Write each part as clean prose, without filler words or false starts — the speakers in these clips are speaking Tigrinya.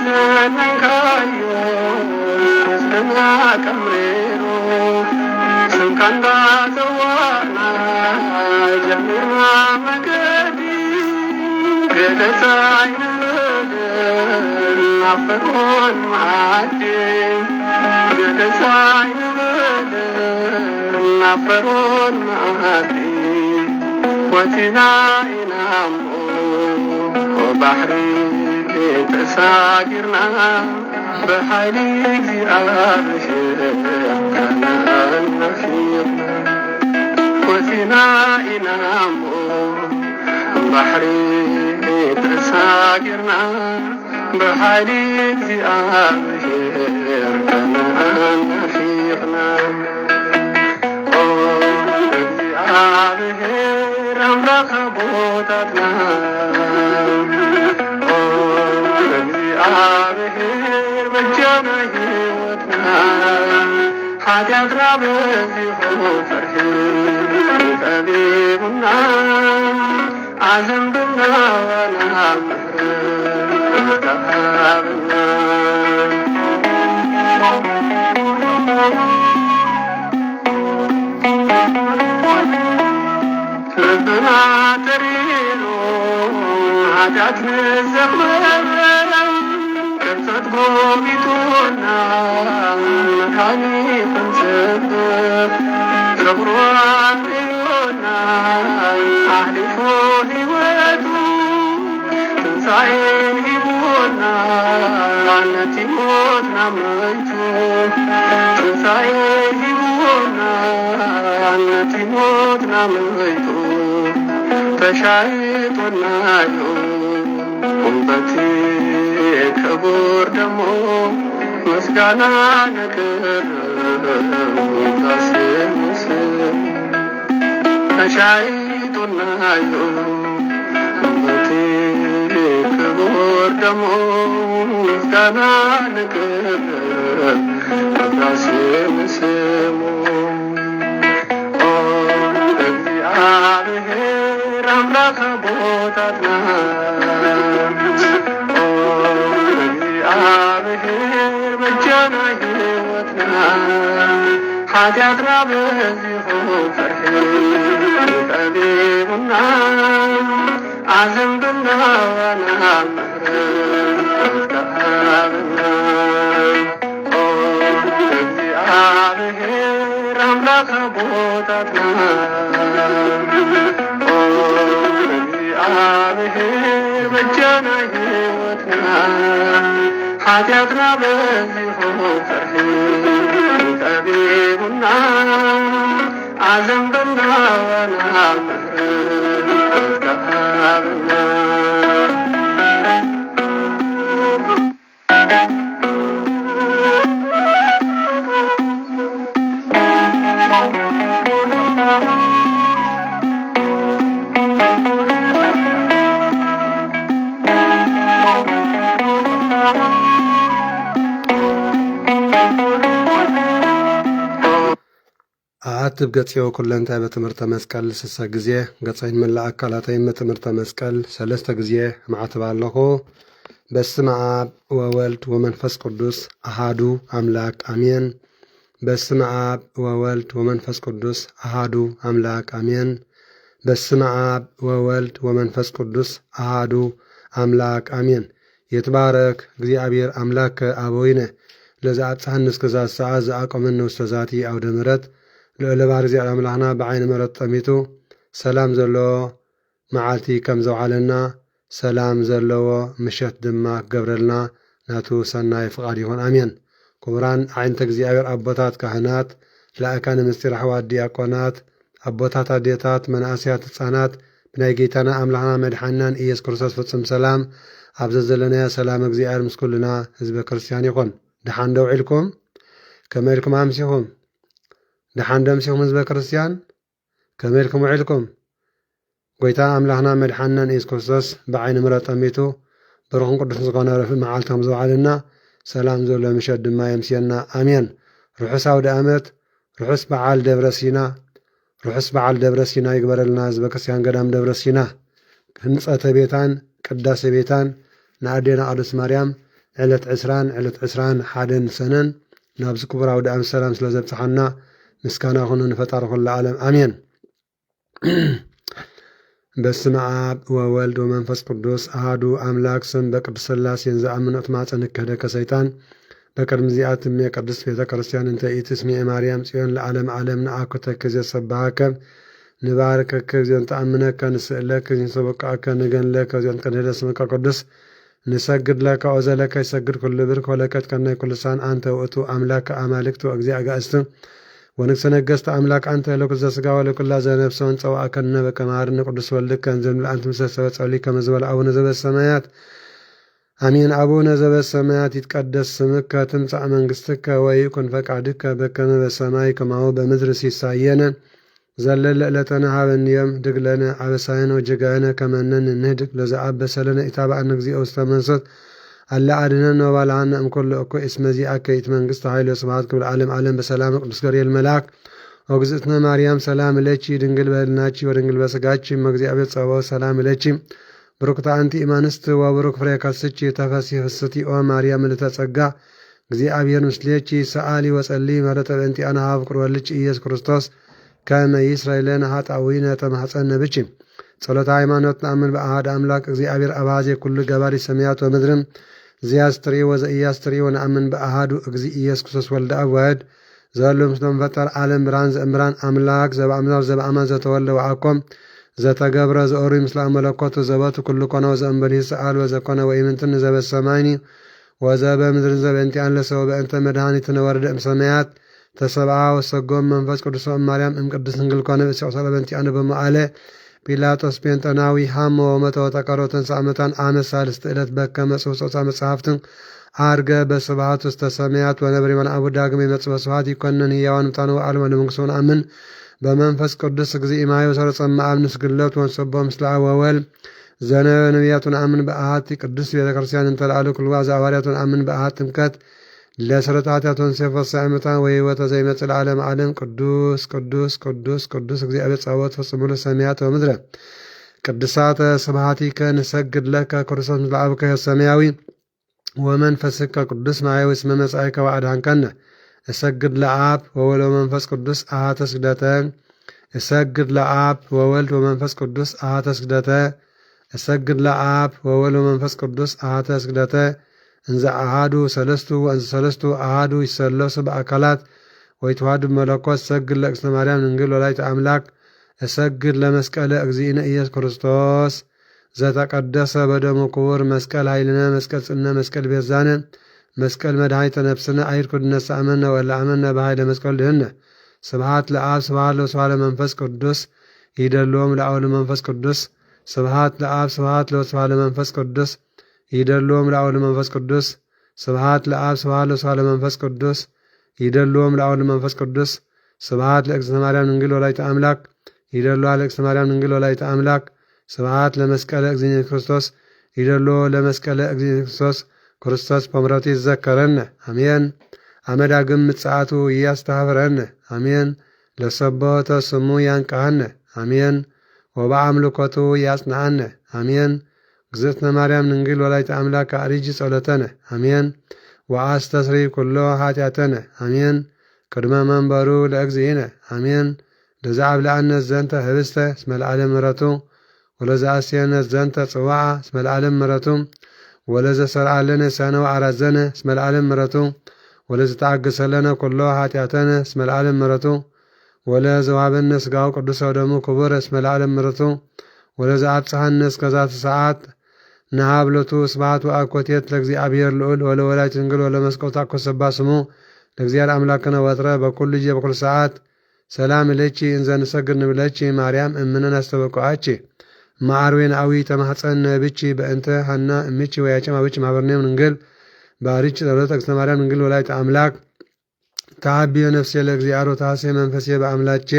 ዘነንካዮ ስምና ቀምሬሮ ስምካንዳ ዘዋና ጀሚርና መገዲ ገለጻይ ንበደል ናፈቆን ማዕድ ገለጻይ ንበደል ናፈቆን ማዕድ ወቲና ኢናሞ بحري تساقرنا بحالي في كان نفيرنا وفينا إنام بحري تساقرنا بحالي في كان نفيرنا أملاك بوتاتنا እግዚአብሔር በጀና ሕይወትና ኃጢአት ራበዚሆ ፈርህ ጠቢቡና አዘንብና ወና ተሃብና ልብና ተሪሮ ኃጢአት ዘመረ قوميتنا مكاني فنسبب زبروان ليونا أهلي فوهي ودو تنسعين هبونا عنتي موتنا ميتو تنسعين هبونا عنتي موتنا ميتو تشايتنا يوم قنبتي كبور دمو مسكانا نكر تاسم مسلم نشايتنا يوم أمتي كبور دمو مسكانا نكر تاسم مسلم እግዚአብሔር አምላክ ቦታትና እግዚአብሔር በጀና ሕይወትና ኃጢአት ራበዚሆ ፈርህ ጠቢቡና አዘንብና ዋና ተሃብና እግዚአብሔር አምላክ ቦታትና እግዚአብሔር በጀና ሕይወትና ኃጢአት ራበዚሆ ፈርህ ጠቢቡና አዘንብና ዋና ተሃብና አትብ ገጽዮ ኩለንታይ በትምህርተ መስቀል ስሳ ጊዜ ገጻይን መላ አካላታይን በትምህርተ መስቀል ሰለስተ ጊዜ ማዕተብ ኣለኹ። በስመ አብ ወወልድ ወመንፈስ ቅዱስ አሃዱ አምላክ አሜን። በስመ አብ ወወልድ ወመንፈስ ቅዱስ አሃዱ አምላክ አሜን። በስመ አብ ወወልድ ወመንፈስ ቅዱስ አሃዱ አምላክ አሜን። የተባረክ እግዚአብሔር አምላከ አበዊነ ለዘአጽሐነ እስከዛ ሰዓት ዘአቆመነ ውስተ ዛቲ አውደ ምሕረት ልዕለ ባሕሪ እግዚአብሔር አምላኽና ብዓይኒ ምሕረት ጠሚቱ ሰላም ዘለዎ መዓልቲ ከም ዘውዓለና ሰላም ዘለዎ ምሸት ድማ ክገብረልና ናቱ ሰናይ ፍቓድ ይኹን አሜን። ክቡራን ዓይነተ እግዚአብሔር አቦታት ካህናት፣ ላእካነ ምስጢር ኣሕዋት ዲያቆናት፣ አቦታት አዴታት፣ መናእስያት ህፃናት ብናይ ጌታና አምላኽና መድሓኒናን ኢየሱስ ክርስቶስ ፍጹም ሰላም ኣብ ዘለናዮ ሰላም እግዚአብሔር ምስ ኩልና ህዝበ ክርስቲያን ይኹን። ድሓን ዶ ውዒልኩም? ከመይ ኢልኩም ኣምሲኹም? ድሓን ዶ ኣምሲኹም ህዝበ ክርስቲያን? ከመይ ኢልኩም ውዒልኩም? ጎይታ አምላኽና መድሓኒናን ኢየሱስ ክርስቶስ ብዓይኒ ምሕረት ጠሚቱ ብሩኽን ቅዱስን ዝኾነ መዓልቲ ከም ዘውዓለና ሰላም ዘሎ ምሸት ድማ የምስየና አሜን። ርሑስ ኣውደ ዓመት፣ ርሑስ በዓል ደብረ ሲና፣ ርሑስ በዓል ደብረ ሲና ይግበረልና ህዝበ ክርስቲያን ገዳም ደብረ ሲና ህንፀተ ቤታን ቅዳሴ ቤታን ንኣዴና ቅድስት ማርያም ዕለት 20 ዕለት 21 ሰነን ናብዚ ክቡር ኣውደ ዓመት ሰላም ስለ ዘብፅሓና ምስጋና ይኹን ንፈጣሪ ኩሉ ዓለም ኣሜን። በስመ አብ ወወልድ ወመንፈስ ቅዱስ አሐዱ አምላክ ስም በቅዱስ ሥላሴን ዘአምኖት ማፀን ከደከ ሰይጣን በቅድም ዚአትም የቅድስት ቤተ ክርስቲያን እንተ ኢትስሚ ማርያም ጽዮን ለዓለም ዓለም ንአኩተከ ዘሰባከ ንባርከከ ዚን ተአምነከ ንስእለከ ንሰበቃከ ንገንለከ ዚን ቀደደ ስምከ ቅዱስ ንሰግድ ለከ ወዘለከ ይሰግድ ኩሉ ብርክ ወለከት ከናይ ኩሉ ሳን አንተ ውእቱ አምላክ አማልክት ወእግዚአ አጋእስት ወንግሥተ ነገሥት አምላክ አንተ ለኩል ዘሥጋ ወለኩላ ዘነፍሰውን ጸዋእከነ በከማርነ ቅዱስ ወልድከ እንዘምል አንተ ምሰሰበ ጸልይ ከመዝበል አቡነ ዘበሰማያት አሜን። አቡነ ዘበሰማያት ይትቀደስ ስምከ ትምጻእ መንግሥትከ ወይኩን ፈቃድከ በከመ በሰማይ ከማሁ በምድር ሲሳየነ ዘለለ ዕለተነ ሀበነ ዮም ህድግ ለነ አበሳየነ ወጌጋየነ ከመ ንሕነግ ለዘአበሰ ለነ ኢታብአነ እግዚኦ ውስተ መንሱት አላ አድኅነነ ወባልሐነ እምኩሉ እኩይ እስመ ዚአከ ይእቲ መንግሥት ኃይል ወስብሐት ክብር ዓለም ዓለም በሰላም ቅዱስ ገብርኤል መልአክ ወግዝእትነ ማርያም ሰላም ለኪ ድንግል በህልናቺ ወድንግል በሥጋቺ እመእግዚአብሔር ጸባኦት ሰላም ለኪ ብሩክታ አንቲ እማንስት ወብሩክ ፍሬ ከርስኪ ተፈሥሒ ፍስሕቲ ኦ ማርያም ምልዕተ ጸጋ እግዚአብሔር ምስሌኪ ሰአሊ ወጸሊ ምሕረተ በእንቲአነ ሀበ ፍቁር ወልድኪ ኢየሱስ ክርስቶስ ከመ ይስረይ ለነ ኃጣውኢነ ተማኅፀነ ብኪ ጸሎተ ሃይማኖት ነአምን በአሐደ አምላክ እግዚአብሔር አብአዜ ኩሉ ገባሪ ሰማያት ወምድርም ዘያስትሪ ወዘኢያስትሪ ወነአምን በአሐዱ እግዚእ ኢየሱስ ክርስቶስ ወልደ አብ ዋሕድ ዘሎ ምስለ መፈጠር ዓለም ብርሃን ዘእምብርሃን አምላክ ዘበአምላክ ዘበአማን ዘተወልደ ወአኮም ዘተገብረ ዘኦሪ ምስለ መለኮቱ ዘበቱ ኩሉ ኮነ ወዘእንበሊህ ሰአል ወዘኮነ ወኢምንትን ዘበሰማይኒ ወዘበምድርን ዘበእንቲአን ለሰው በእንተ መድኃኒትነ ወረደ እምሰማያት ተሰብአ ወሰጎም መንፈስ ቅዱስ ማርያም እምቅድስት ድንግል ኮነ በሲኦሰለ በእንቲአነ በመዓለ ጲላጦስ ጴንጠናዊ ሃሞ ወመተ ወተቀሮ ተንሥአ እሙታን አመ ሣልስት ዕለት በከመ ጽሑፍ ጾታ መጽሐፍትን አርገ በስብሐት ውስተ ሰማያት ወነብር መልአኩ ዳግም ይመጽእ በስብሐት ይኰነን ሕያዋን ሙታን ወአልቦ ለመንግሥቱ ነአምን በመንፈስ ቅዱስ እግዚእ ማየ ወሰረጸ እምአብ ንስግደት ወንሰቦ ምስለ አብ ወወልድ ዘነበ ነቢያቱ ነአምን በአሐቲ ቅድስት ቤተ ክርስቲያን እንተ ለዓሉ ኩልዋ ዘሐዋርያቱ ነአምን በአሐቲ ጥምቀት ለስርዓተ ኃጢአት ወንሴፈ ወሰላም ወሕይወተ ዘይመጽእ ለዓለመ ዓለም ቅዱስ ቅዱስ ቅዱስ ቅዱስ እግዚአብሔር ጸባኦት ፈጽሞ ለሰማያት ወምድረ ቅድሳተ ስብሐቲከ ንሰግድ ለከ ክርስቶስ ምስለ አብከ ሰማያዊ ወመንፈስከ ቅዱስ ማያዊ እስመ መጻእከ ወአድኃንከነ እሰግድ ለአብ ወወልድ ወመንፈስ ቅዱስ አሐተ ስግደተ እሰግድ ለአብ ወወልድ ወመንፈስ ቅዱስ አሐተ ስግደተ እሰግድ ለአብ ወወልድ ወመንፈስ ቅዱስ አሐተ ስግደተ እንዘ አሐዱ ሰለስቱ ወእንዘ ሰለስቱ አሐዱ ይሰለሱ በአካላት ወይተዋሃዱ በመለኮት እሰግድ ለእግዝእትነ ማርያም ድንግል ወላዲተ አምላክ እሰግድ ለመስቀለ እግዚእነ ኢየሱስ ክርስቶስ ዘተቀደሰ በደሙ ክቡር መስቀል ኃይልነ መስቀል ጽነ መስቀል ቤዛነ መስቀል መድኃኒተ ነፍስነ አይርኩ ድነሳእመነ ወለአመነ በኃይለ መስቀል ድህነ ስብሐት ለአብ ስብሐት ለወልድ ለመንፈስ ቅዱስ ይደልዎም ለአብ ለመንፈስ ቅዱስ ስብሐት ለአብ ስብሐት ለወልድ ለመንፈስ ቅዱስ ይደልዎም ለአብ ለመንፈስ ቅዱስ ስብሐት ለአብ ስብሐት ለወልድ ለመንፈስ ቅዱስ ይደልዎም ለአብ ለመንፈስ ቅዱስ ስብሐት ለእግዝእትነ ማርያም ድንግል ወላዲተ አምላክ ይደልዋ ለእግዝእትነ ማርያም ድንግል ወላዲተ አምላክ ስብሐት ለመስቀለ እግዚእነ ክርስቶስ ይደልዎ ለመስቀለ እግዚእነ ክርስቶስ ክርስቶስ በምሕረቱ ይዘከረነ አሜን። አመዳግም ምጽአቱ ያስተሐፍረነ አሜን። ለሰቦተ ስሙ ያንቃነ አሜን። ወበአምልኮቱ ያጽንዓነ አሜን። እግዝእትነ ማርያም ድንግል ወላዲተ አምላክ አሪጂ ጸሎተነ አሜን። ወአስተስሪ ኩሎ ኃጢአተነ አሜን። ቅድመ መንበሩ ለእግዚእነ አሜን። ለዘአብልዐነ ዘንተ ህብስተ እስመ ለዓለም ምሕረቱ ወለዘአስየነ ዘንተ ጽዋዓ እስመ ለዓለም ምሕረቱ ወለዘሰርዐለነ ሰነ ወአራዘነ እስመ ለዓለም ምሕረቱ ወለዘተአገሰለነ ኩሎ ኃጢአተነ እስመ ለዓለም ምሕረቱ ወለዘወሃበነ ሥጋው ቅዱስ ወደሙ ክቡር እስመ ለዓለም ምሕረቱ ወለዘአብጽሐነ እስከዛቲ ሰዓት ነሃብለቱ ስብሐት ወአኮቴት ለእግዚአብሔር ልዑል ወለወላዲቱ ድንግል ወለመስቀሉ ተአኮ ሰባ ስሙ ለእግዚአብሔር አምላክነ ወትረ በኩሉ ጊዜ በኩሉ ሰዓት ሰላም ለኪ እንዘ ንሰግድ ንብለኪ ማርያም እምነን አስተበቅዖአኪ ማዕርዌን አዊ ተማኅፀነ ብኪ በእንተ ሐና እምኪ ወያቄም አብኪ ማኅበርኔም ድንግል ባሪች ጸሎተ እግዝእትነ ማርያም ድንግል ወላዲተ አምላክ ተሐቢዮ ነፍሴ ለእግዚአብሔር ወተሐሴ መንፈሴ በአምላኬ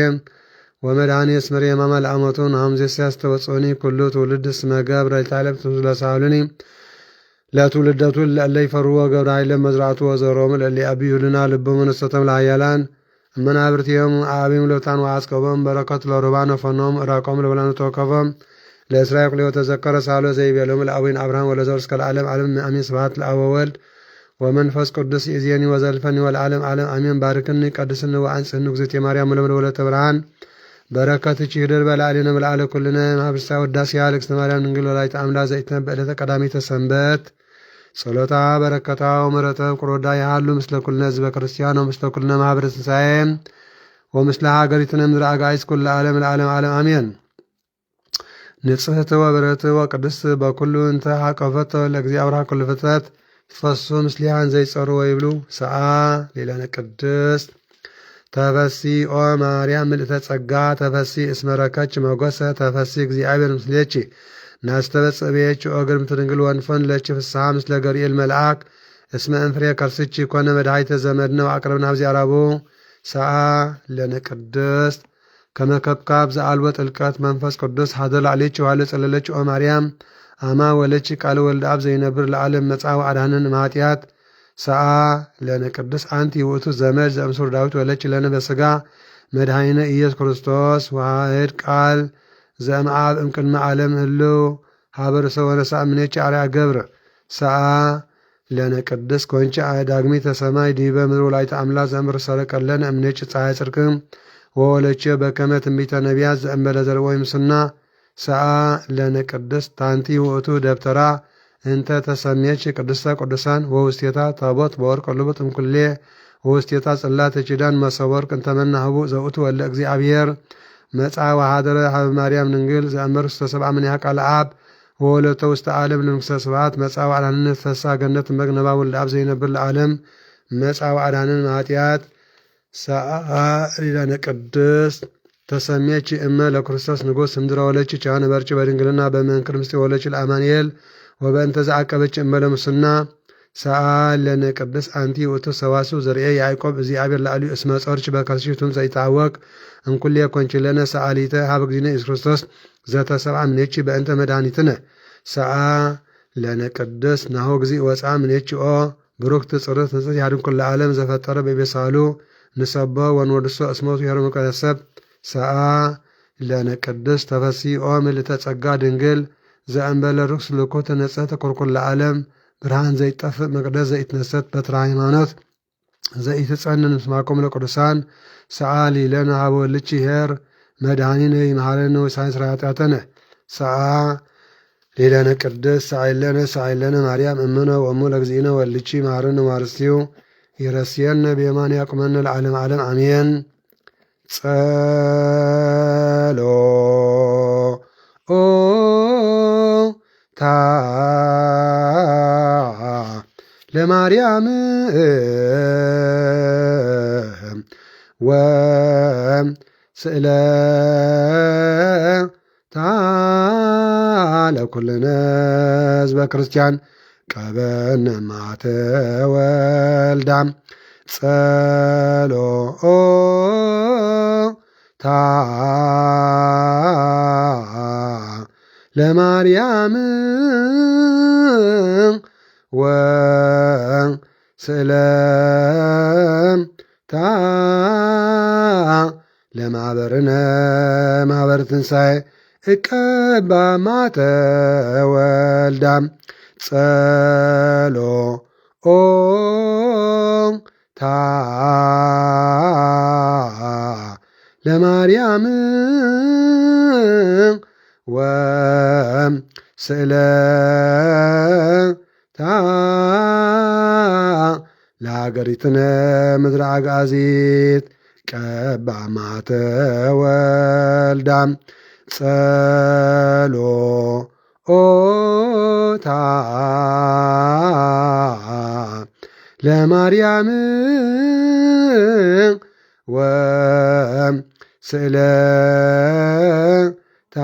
ወመድኃኔ እስመ የማማ ለአመቱ ናምዜስ ያስተወጽኦኒ ኩሉ ትውልድ እስመ ገብረ ይታለብ ለሳሉኒ ለትውልደቱ ለእለ ይፈርዎ ገብረ ኃይለ መዝራዕቱ ወዘሮሙ ለእለ አብዩልና ልቦሙ ነሰተም ለኃያላን እመናብርቲሆሙ አቢም ለብታን ወአስቀቦም በረከት ለሩባን ወፈኖም እራቆም ለበላኑ ተወከፎም ለእስራኤል ኩሉ ተዘከረ ሳሎ ዘይቤሎም ለአቡነ አብርሃም ወለዘር እስከ ለዓለም ዓለም አሜን። ስብሐት ለአብ ወወልድ ወመንፈስ ቅዱስ ይእዜኒ ወዘልፈኒ ወለዓለም ዓለም አሜን። ባርክኒ ቀድስኒ ወአንጽህኒ እግዝእትየ ማርያም ወለምለ ወለተ ብርሃን በረከትኪ ይደር በላዕሌነ መልአለ ኩልነ ማህበረሰ ወዳሴያ ለእግዝእትነ ማርያም ድንግል ወላዲተ አምላክ ዘኢትነበእ ዕለተ ቀዳሚተ ሰንበት ጸሎታ በረከታ ወምሕረተ ቁሮዳ ያሃሉ ምስለ ኩልነ ህዝበ ክርስቲያን ወምስለ ኩልነ ማህበረ ትንሣኤ ወምስለ ሀገሪትነ ምድረ አጋዕዝት ኩለ ዓለም ለዓለም ዓለም አሜን። ንጽሕት ወብርህት ወቅድስት በኩሉ እንተ ሀቀፈቶ ለእግዚእ አብርሃ ኩሉ ፍጥረት ትፈሱ ምስሊሃን ዘይጸሩ ወይብሉ ሰአ ሌላነ ቅድስት ተፈሲ ኦ ማርያም ምልእተ ጸጋ ተፈሲ እስመረከች መጎሰ ተፈሲ እግዚአብሔር ምስሌች ናስተበጽቤች ኦ ግርምት ድንግል ወንፈን ለች ፍስሐ ምስለ ገብርኤል መልአክ እስመ እንፍሬ ከርስች ኮነ መድኃኒተ ዘመድነው አቅርብና ብዚያ ረቡ ሰአ ለነ ቅድስት ከመከብካብ ዘአልቦ ጥልቀት መንፈስ ቅዱስ ሀደር ላዕሌች ዋለ ጸለለች ኦ ማርያም አማ ወለች ቃል ወልድ አብ ዘይነብር ለዓለም መጻው አዳነን ማጥያት ሰአ ለነ ቅዱስ አንቲ ውእቱ ዘመድ ዘእምሱር ዳዊት ወለች ለነ በስጋ መድኃኒነ ኢየሱስ ክርስቶስ ዋህድ ቃል ዘእምአብ እምቅድመ ዓለም ህልው ሀበር ሰው ወነሳ እምኔች አርያ ገብረ ሰአ ለነ ቅዱስ ኮንቺ ዳግሚተ ሰማይ ዲበ ምድር ወላዲተ አምላክ ዘእምር ሰረቀለን እምኔች ፀሐይ ጽድቅም ወወለች በከመ ትንቢተ ነቢያት ዘእንበለ ዘርእ ወይምስና ሰአ ለነ ቅዱስ ታንቲ ውእቱ ደብተራ እንተ ተሰሜች ቅድስተ ቅዱሳን ወውስቴታ ታቦት በወርቅ ልቡጥ እምኩሌ ወውስቴታ ጽላተ ኪዳን መሰበ ወርቅ እንተመና ህቡእ ዘውእቱ ወለ እግዚአብሔር መጻ ወሃደረ ሀበ ማርያም ድንግል ዘእምር ውስተ ሰብአ እምኔሃ ቃለ አብ ወወለተ ውስተ ዓለም ለንጉሠ ስብሐት መጻ ወአዳነነ ፍስሐ ገነት እምበግነባ ወልደ አብ ዘይነብር ለዓለም መጻ ወአዳነነ ማጥያት ሰአ ሊላነ ቅድስት ተሰሜች እመ ለክርስቶስ ንጉሥ እምድረ ወለች ቻነ በርጭ በድንግልና በመንክር ምስጢ ወለች ለአማንኤል ወበእንተ ዘአቀበች እመ ለሙስና ሰአ ለነ ቅድስት አንቲ ውእቱ ሰዋስው ዘርኤ ያዕቆብ እግዚአብሔር ላዕልዩ እስመ ጸርች በከርሲቱም ዘይታወቅ እንኩሌ ኮንቺ ለነ ሰአሊተ ሀበ እግዚእነ ኢየሱስ ክርስቶስ ዘተሰብአ እምኔች በእንተ መድኃኒትነ ሰአ ለነ ቅድስት ናሁ እግዚእ ወፃ እምኔች ኦ ብሩክት ጽርት ንጽሕት ያድኅን ኩለ ዓለም ዘፈጠረ በቤሳሉ ንሰቦ ወንወድሶ እስሞቱ የሩ መቀሰብ ሰአ ለነ ቅድስት ተፈሲ ኦ ምልዕተ ጸጋ ድንግል ዘእንበለ ርኩስ ልኮተ ነጽሕተ ኩልኩለ ዓለም ብርሃን ዘይጠፍእ መቅደስ ዘይትነሰት በትረ ሃይማኖት ዘይትጸንን ምስማኮም ለቅዱሳን ሰአ ሊለነ ሀበ ወልድኪ ኄር መድኃኒነ ይምሃረነ ወይሳንስ ኃጢአተነ ሰአ ሊለነ ቅድስት ሰአይለነ ማርያም እምነ ወእሙ ለእግዚእነ ወልድኪ መሃረነ ዋርስቲው ይረስየነ በየማን ያቁመነ ለዓለም ዓለም አሜን። ጸሎ ታ ለማርያም ወስእለ ታ ለኩልነ ህዝበ ክርስቲያን ቀበነ ማተ ወልዳ ጸሎ ታ ለማርያም ወስእለ ታ ለማህበርነ ማህበር ትንሣኤ እቀባ ማተ ወልዳ ጸሎ ታ ለማርያም ወስእለ ታ ለሀገሪትነ ምድረ አጋዚት ቀባ ማተ ወልዳ ጸሎ ታ ለማርያም ወስእለ ታ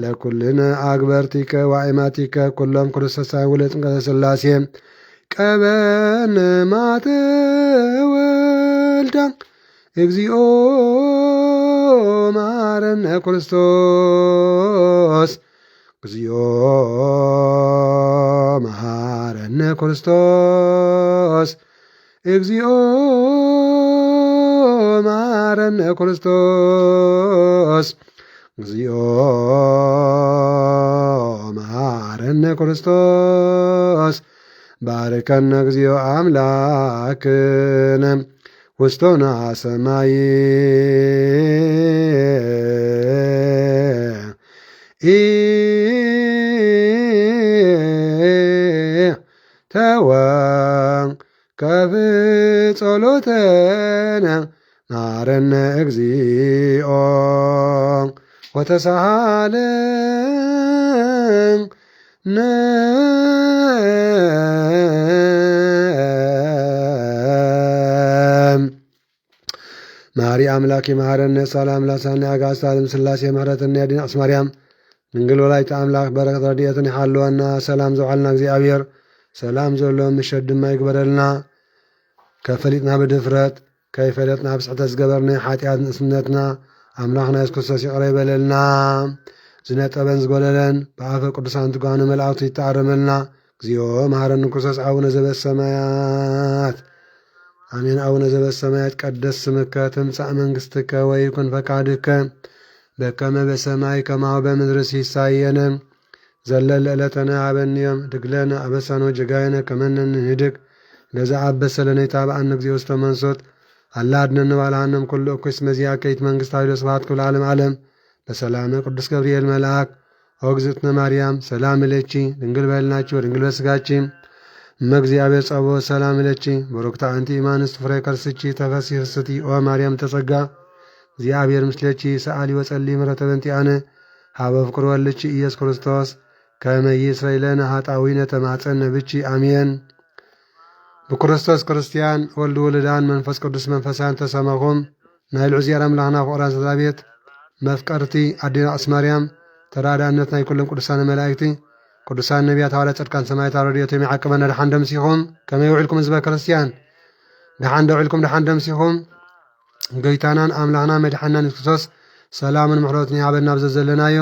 ለኩልነ አግበርቲከ ዋዕማቲከ ኩሎም ክርስቶሳን ውለ ጥምቀተ ሥላሴ ቀበነ ማተ ወልዳ እግዚኦ መሐረነ ክርስቶስ እግዚኦ መሐረነ ክርስቶስ እግዚኦ መሐረነ ክርስቶስ እግዚኦ መሐረነ ክርስቶስ ባርከነ እግዚኦ አምላክነ ውስቶና ሰማይ ተወን ከብ ጸሎተነ መሐረነ እግዚኦ ወተሳሃለን ማሪ አምላክ መሐረነ ሰላም ላሳነ አጋስታ ዓለም ሥላሴ ምህረትና ያድን አስ ማርያም ድንግል ወላዲተ አምላክ በረከት ረድኤትን ይሓልወና ሰላም ዘውዓልና እግዚአብሔር ሰላም ዘሎ ምሸት ድማ ይግበረልና ከፈሊጥና ብድፍረት ከይፈለጥና ብስሕተት ዝገበርና ሓጢኣት ንእስነትና ኣምላኽና የሱስ ክርስቶስ ይቕረ ይበለልና ዝነጠበን ዝጐለለን ብኣፈ ቅዱሳን ትጓኑ መላእክቱ ይተኣረመልና እግዚኦ መሐረኒ ክርስቶስ አቡነ ዘበሰማያት አሜን። አቡነ ዘበሰማያት ቀደስ ስምከ ትምጻእ መንግሥትከ ወይኩን ፈቃድከ በከመ በሰማይ ከማሁ በምድር ሲሳየነ ዘለለ ዕለተነ ሀበነ ዮም ህድግ ለነ አበሳነ ወጌጋየነ ከመ ንህድግ ለዘአበሰ ለነ ኢታብአነ እግዚኦ ውስተ መንሶት አላ አድኅነነ ባልሃነም ኩሉ እኩይ እስመ ዚአከ ይእቲ መንግሥት ኃይል ወስብሐት ክብር ለዓለመ ዓለም። በሰላመ ቅዱስ ገብርኤል መልአክ ኦግዝእትነ ማርያም ሰላም እለኪ ድንግል በሕሊናኪ ወድንግል በሥጋኪ እመ እግዚአብሔር ጸባኦት ሰላም እለኪ ቡርክት አንቲ እማንስት ፍሬ ከርስኪ ተፈሥሒ ፍስሕቲ ኦ ማርያም ተጸጋ እግዚአብሔር ምስሌኪ ሰአሊ ወጸልዪ ምሕረተ በእንቲአነ ሀበ ፍቁር ወልድኪ ኢየሱስ ክርስቶስ ከመ ይስረይ ለነ ኃጣውኢነ ተማፀነ ብኪ አሜን። ብክርስቶስ ክርስቲያን ወልድ ውሉዳን መንፈስ ቅዱስ መንፈሳን ተሰማኹም ናይ ልዑዝያር አምላኽና ፍቁራን ስድራ ቤት መፍቀርቲ አዴና አስ ማርያም ተራዳእነት ናይ ኩሎም ቅዱሳን መላእክቲ ቅዱሳን ነቢያት ሐዋርያት ጻድቃን ሰማዕታት ረድኤቶም ይዓቅበና ድሓን ደምሲኹም ከመይ ውዒልኩም ህዝበ ክርስቲያን ድሓን ደውዒልኩም ድሓን ደምሲኹም ጎይታናን አምላኽና መድሓናን ክርስቶስ ሰላምን ምሕረትን ይሃበና ብዘለናዮ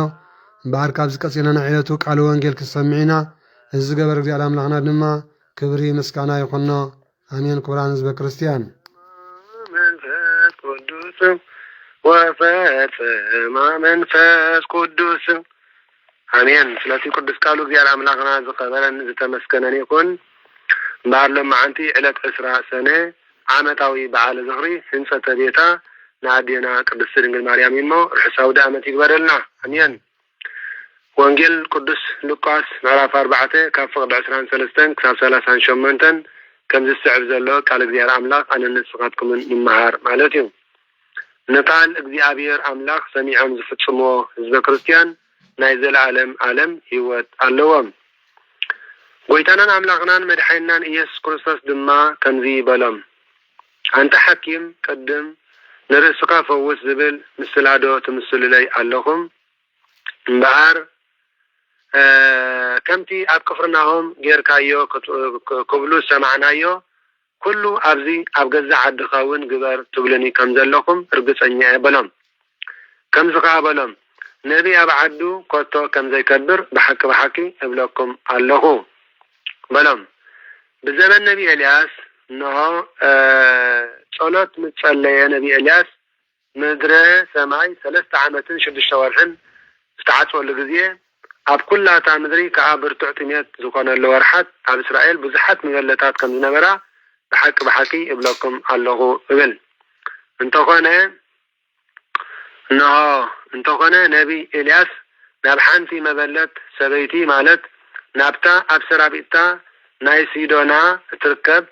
እምበኣር ካብ ዝቀፂለና ዒለቱ ቃል ወንጌል ክሰምዒና እዚ ዝገበር እግዚአብሔር አምላኽና ድማ ክብሪ ምስጋና ይኹኖ አሜን። ክቡራን ህዝበ ክርስቲያን መንፈስ ቅዱስ ወፈጽማ መንፈስ ቅዱስ አሜን። ስለዚህ ቅዱስ ቃሉ እግዚአብሔር አምላኽና ዝኸበረን ዝተመስገነን ይኹን። እምበኣርሎም መዓንቲ ዕለት ዕስራ ሰነ ዓመታዊ በዓለ ዝኽሪ ህንፀተ ቤታ ንኣዴና ቅድስቲ ድንግል ማርያም እሞ ርሑሳዊ ዓመት ይግበረልና አሜን። ወንጌል ቅዱስ ሉቃስ ምዕራፍ 4 ካብ ፍቅዲ 23 ክሳብ 38 ከም ዝስዕብ ዘሎ ቃል እግዚአብሔር አምላኽ ኣነ ንስኻትኩምን ይመሃር ማለት እዩ። ንቃል እግዚአብሔር አምላኽ ሰሚዖም ዝፍጽምዎ ህዝበ ክርስቲያን ናይ ዘለዓለም ዓለም ህይወት ኣለዎም። ጎይታናን አምላኽናን መድሓኒናን ኢየሱስ ክርስቶስ ድማ ከምዚ ይበሎም፣ አንተ ሐኪም ቅድም ንርእስኻ ፈውስ ዝብል ምስላዶ ትምስልለይ ኣለኹም እምበኣር ከምቲ ኣብ ቅፍርናሆም ጌርካዮ ክብሉ ሰማዕናዮ ኩሉ ኣብዚ ኣብ ገዛ ዓድኻ እውን ግበር ትብሉኒ ከም ዘለኹም እርግፀኛ የበሎም። ከምዚ ከዓ በሎም ነቢ ኣብ ዓዱ ኮቶ ከም ዘይከብር ብሓቂ ብሓቂ እብለኩም ኣለኹ በሎም። ብዘመን ነቢ ኤልያስ እንሆ ጸሎት ምጸለየ ነቢ ኤልያስ ምድረ ሰማይ 3 ዓመትን 6 ወርሕን ዝተዓጽወሉ ግዜ ኣብ ኩላታ ምድሪ ከዓ ብርቱዕ ጥሜት ዝኾነሉ ወርሓት ኣብ እስራኤል ብዙሓት መገለታት ከም ዝነበራ ብሓቂ ብሓቂ እብለኩም ኣለኹ እብል። እንተኾነ ነቢ ኤልያስ ናብ ሓንቲ መበለት ሰበይቲ ማለት ናብታ ኣብ ሰራቢእታ ናይ ሲዶና እትርከብ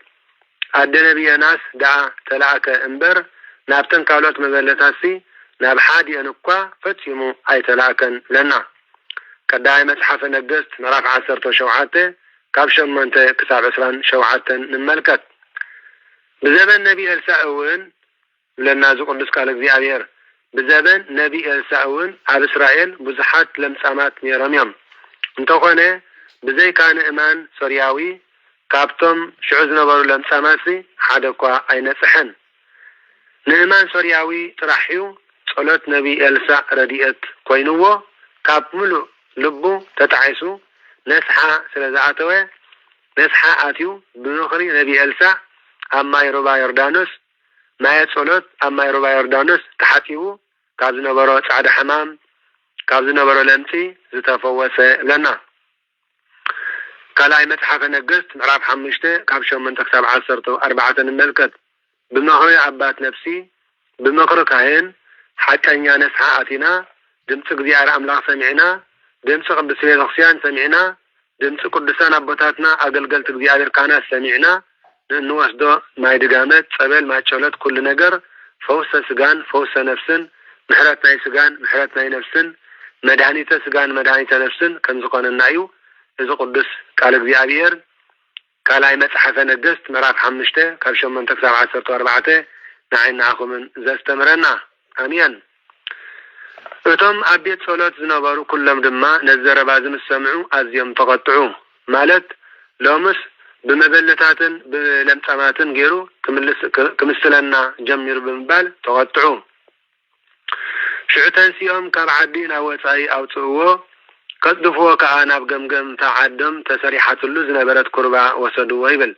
ኣደ ነቢ ዮናስ ደኣ ተላእከ እምበር ናብተን ካልኦት መበለታሲ ናብ ሓዲአን እኳ ፈፂሙ ኣይተላእከን ለና። ቀዳማይ መጽሓፈ ነገሥት ምዕራፍ 17 ካብ 8 ክሳብ 27 ንመልከት። ብዘበን ነቢ ኤልሳዕ እውን ለና ዝቅዱስ ቃል እግዚአብሔር ብዘበን ነቢ ኤልሳዕ እውን ኣብ እስራኤል ብዙሓት ለምጻማት ነይሮም እዮም። እንተኾነ ብዘይካ ንእማን ሶርያዊ ካብቶም ሽዑ ዝነበሩ ለምጻማት ሓደ እኳ ኣይነጽሐን። ንእማን ሶርያዊ ጥራሕ እዩ ጸሎት ነቢ ኤልሳዕ ረድኤት ኮይንዎ ካብ ሙሉእ ልቡ ተጣዒሱ ነስሓ ስለ ዝኣተወ ነስሓ ኣትዩ ብምኽሪ ነቢ ኤልሳዕ ኣብ ማይ ሩባ ዮርዳኖስ ማየ ጸሎት ኣብ ማይ ሩባ ዮርዳኖስ ተሓፂቡ ካብ ዝነበሮ ጻዕዳ ሕማም ካብ ዝነበረ ለምጺ ዝተፈወሰ ለና ካላይ መጽሐፈ ነገሥት ምዕራፍ 5 ካብ 8 ክሳብ 14 ንመልከት ብምኽሪ አባት ነፍሲ ብምኽሪ ካህን ሓቀኛ ነስሓ አቲና ድምፂ እግዚአብሔር አምላኽ ሰሚዕና ድምፂ ቅዱስ ቤተክርስቲያን ሰሚዕና ድምፂ ቅዱሳን አቦታትና አገልገልት እግዚአብሔር ካህናት ሰሚዕና እንወስዶ ማይ ድጋመት ጸበል ማጨለት ኩሉ ነገር ፈውሰ ስጋን ፈውሰ ነፍስን ምሕረት ናይ ስጋን ምሕረት ናይ ነፍስን መድኃኒተ ስጋን መድኃኒተ ነፍስን ከም ዝኾነና እዩ እዚ ቅዱስ ቃል እግዚአብሔር ካላይ መጽሐፈ ነገሥት ምዕራፍ 5 ካብ 8 ክሳብ 14 ንዓይናኹምን ዘስተምረና አሜን። እቶም ኣብ ቤት ጸሎት ዝነበሩ ኩሎም ድማ ነዘረባ ዝምሰምዑ ኣዝዮም ተቐጥዑ ማለት ሎምስ بمبلتاتن بلمطماتن غيرو كمسلنا جمير بمبال تقطعو شعتن سيوم كبعدين اوصاي اوصو قدفو كانا بغمغم تعدم تسريحات اللوز نبرت قربا وسدو ويبل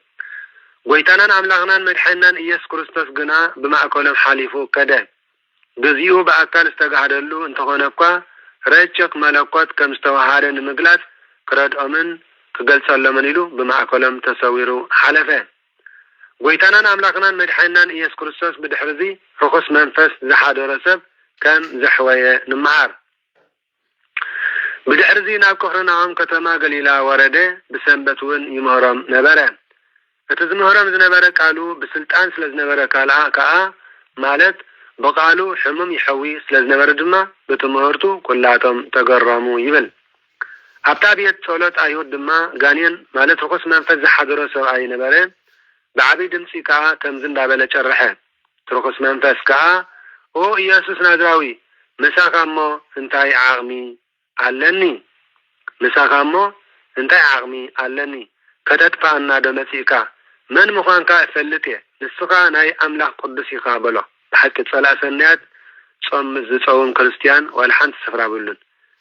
ويتانان املاغنان مدحنان ኢየሱስ ክርስቶስ ግና በማእከሎም ሓሊፉ ከደ በዚሁ በአካል استغادሉ እንተኾነኳ ረጭቅ መለኮት ከምስተዋሃደ ንምግላጽ ክረድኦምን ክገልጸሎምን ኢሉ በማእከሎም ተሰዊሩ ሓለፈ ወይታናን አምላክናን መድሐናን ኢየሱስ ክርስቶስ በድሕርዚ ርኩስ መንፈስ ዝሓደረ ሰብ ከም ዘሕወየ ንመሃር በድሕርዚ ናብ ከፍርናሆም ከተማ ገሊላ ወረደ በሰንበቱን ይመሮም ነበረ እተዝመሮም ዝነበረ ቃሉ በስልጣን ስለዝነበረ ካዓ ማለት በቃሉ ሕሙም ይሐዊ ስለዝነበረ ድማ በትምህርቱ ኩላቶም ተገረሙ ይብል አብታቢየት ጸሎት አይሁድ ድማ ጋኔን ማለት ርኩስ መንፈስ ዝሓደረ ሰብ አይነበረ በዓቢ ድምጺ ካዓ ከም ዝንዳበለ ጨረሐ ርኩስ መንፈስ ካዓ ኦ ኢየሱስ ናዝራዊ መሳኻሞ እንታይ ዓቕሚ አለኒ መሳኻሞ እንታይ ዓቕሚ አለኒ ከተጥፋና ደመጺካ من مخانك فلتي نسخا ناي املاح قدس يخابلو بحق صلاه صوم مزصون كريستيان والحنت سفرا بلون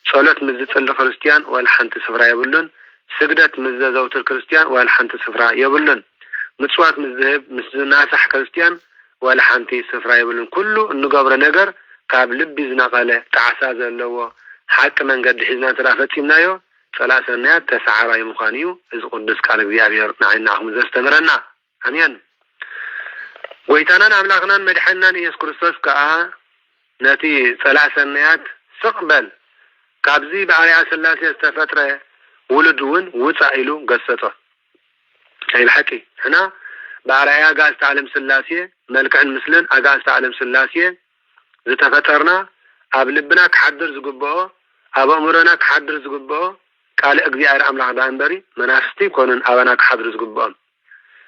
صلاه مزصل كريستيان والحنت سفرا يبلون سجدت مززوتر كريستيان والحنت سفرا يبلون مصوات مذهب مسناسح كريستيان والحنت سفرا يبلون كله انغبر ነገር ካብ ልብ ዝናቀለ ተዓሳ ዘለዎ حق መንገድ ሒዝና ተራፈቲምናዮ ثلاثنات تسعرا يمخانيو إذ قدس قال እግዚአብሔር نعيناهم زستمرنا أمين ويتانان أملاقنا مدحنان إيسوس كريستوس كأ نتي ثلاثنات سقبل كابزي بعريا سلاسي استفترة ولدون وصائلو قصته هاي الحكي هنا بعريا قاس تعلم سلاسي ملك عن مسلن أقاس تعلم سلاسي زتفترنا أبلبنا كحدر زقبه أبا أمرنا كحدر زقبه قال እግዚአብሔር አምላክ ባንበሪ መናፍስቲ ኮነን አባና ከሐድር ዝግባም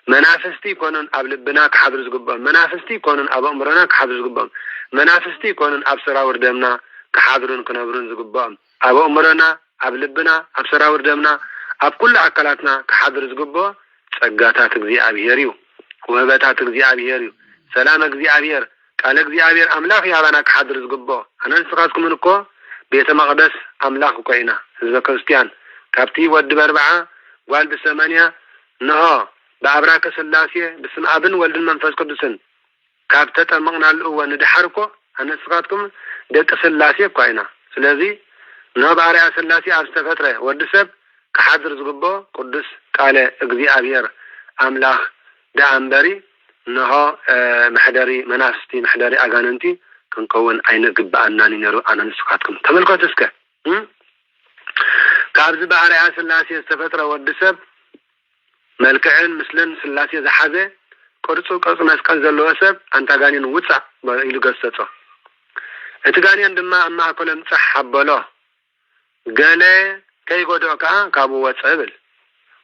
መናፍስቲ ኮነን አብልብና ከሐድር ዝግባም መናፍስቲ ኮነን አባምረና ከሐድር ዝግባም መናፍስቲ ኮነን አብሰራ ወርደምና ከሐድሩን ከነብሩን ዝግባም አባምረና አብልብና አብሰራ ወርደምና አብ ኩሉ አካላትና ከሐድር ዝግባ ጸጋታት እግዚአብሔር እዩ ወበታት እግዚአብሔር እዩ ሰላም እግዚአብሔር ቃል እግዚአብሔር አምላክ ያባና ከሐድር ዝግባ አናን ስኻስኩም እኮ ቤተ መቅደስ አምላክ ኮይና ህዝበ ክርስቲያን ካብቲ ወድ በርባዓ ጓል በሰማንያ ነሆ በአብራከ ስላሴ በስመ አብን ወልድን መንፈስ ቅዱስን ካብ ተጠመቅናሉ ወንድሐርኮ አነስኻትኩም ደቂ ስላሴ ኮይና ስለዚህ ነሆ ባሪያ ስላሴ አስተፈጥረ ወድሰብ ከሐድር ዝግቦ ቅዱስ ቃለ እግዚአብሔር አምላክ ዳንበሪ ነሆ መሕደሪ መናፍስቲ መሕደሪ አጋንንቲ ክንከውን አይነግባአናን ይነሩ አነስኻትኩም ተመልከቱ እስከ ካብዝ ባሪያ ስላሴ ዝተፈጥረ ወድሰብ መልክዕን ምስልን ስላሴ ዝሓዘ ቅርጹ መስቀል ዘለዎ ሰብ አንታ ጋኔን ውጻእ ኢሉ ገሰጾ እቲ ጋኔን ድማ ማእከሎም ጻሕ ሓበሎ ገለ ከይጎድኦ ከዓ ካብኡ ወጽእ ብል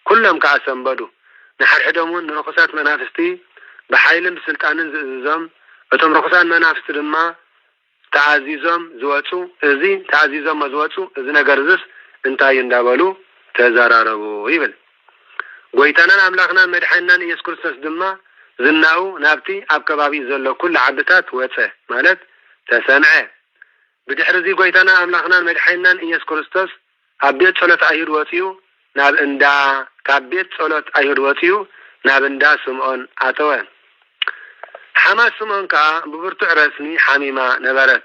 ኩሎም ከዓ ሰንበዱ ንሓድሕዶምን ንርኩሳት መናፍስቲ ብሓይልን ብስልጣንን ዝእዞም እቶም ርኩሳን መናፍስቲ ድማ ተዓዚዞም ዝወጹ እዚ ተዓዚዞም ዝወጹ እዚ ነገር ዝስ እንታይ እንዳበሉ ተዘራረቡ ይብል ጎይታናን አምላክናን መድሐናን ኢየሱስ ክርስቶስ ድማ ዝናው ናብቲ ኣብ ከባቢ ዘሎ ኩሉ ዓድታት ወጸ ማለት ተሰምዐ ብድሕርዚ ጎይታና አምላክናን መድሐናን ኢየሱስ ክርስቶስ ኣብ ቤት ጸሎት አይሁድ ወጽዩ ናብ እንዳ ካብ ቤት ጸሎት አይሁድ ወጽዩ ናብ እንዳ ስምዖን ኣተወ حماس سمعون كا ببرتع رسمي حميمة نبرت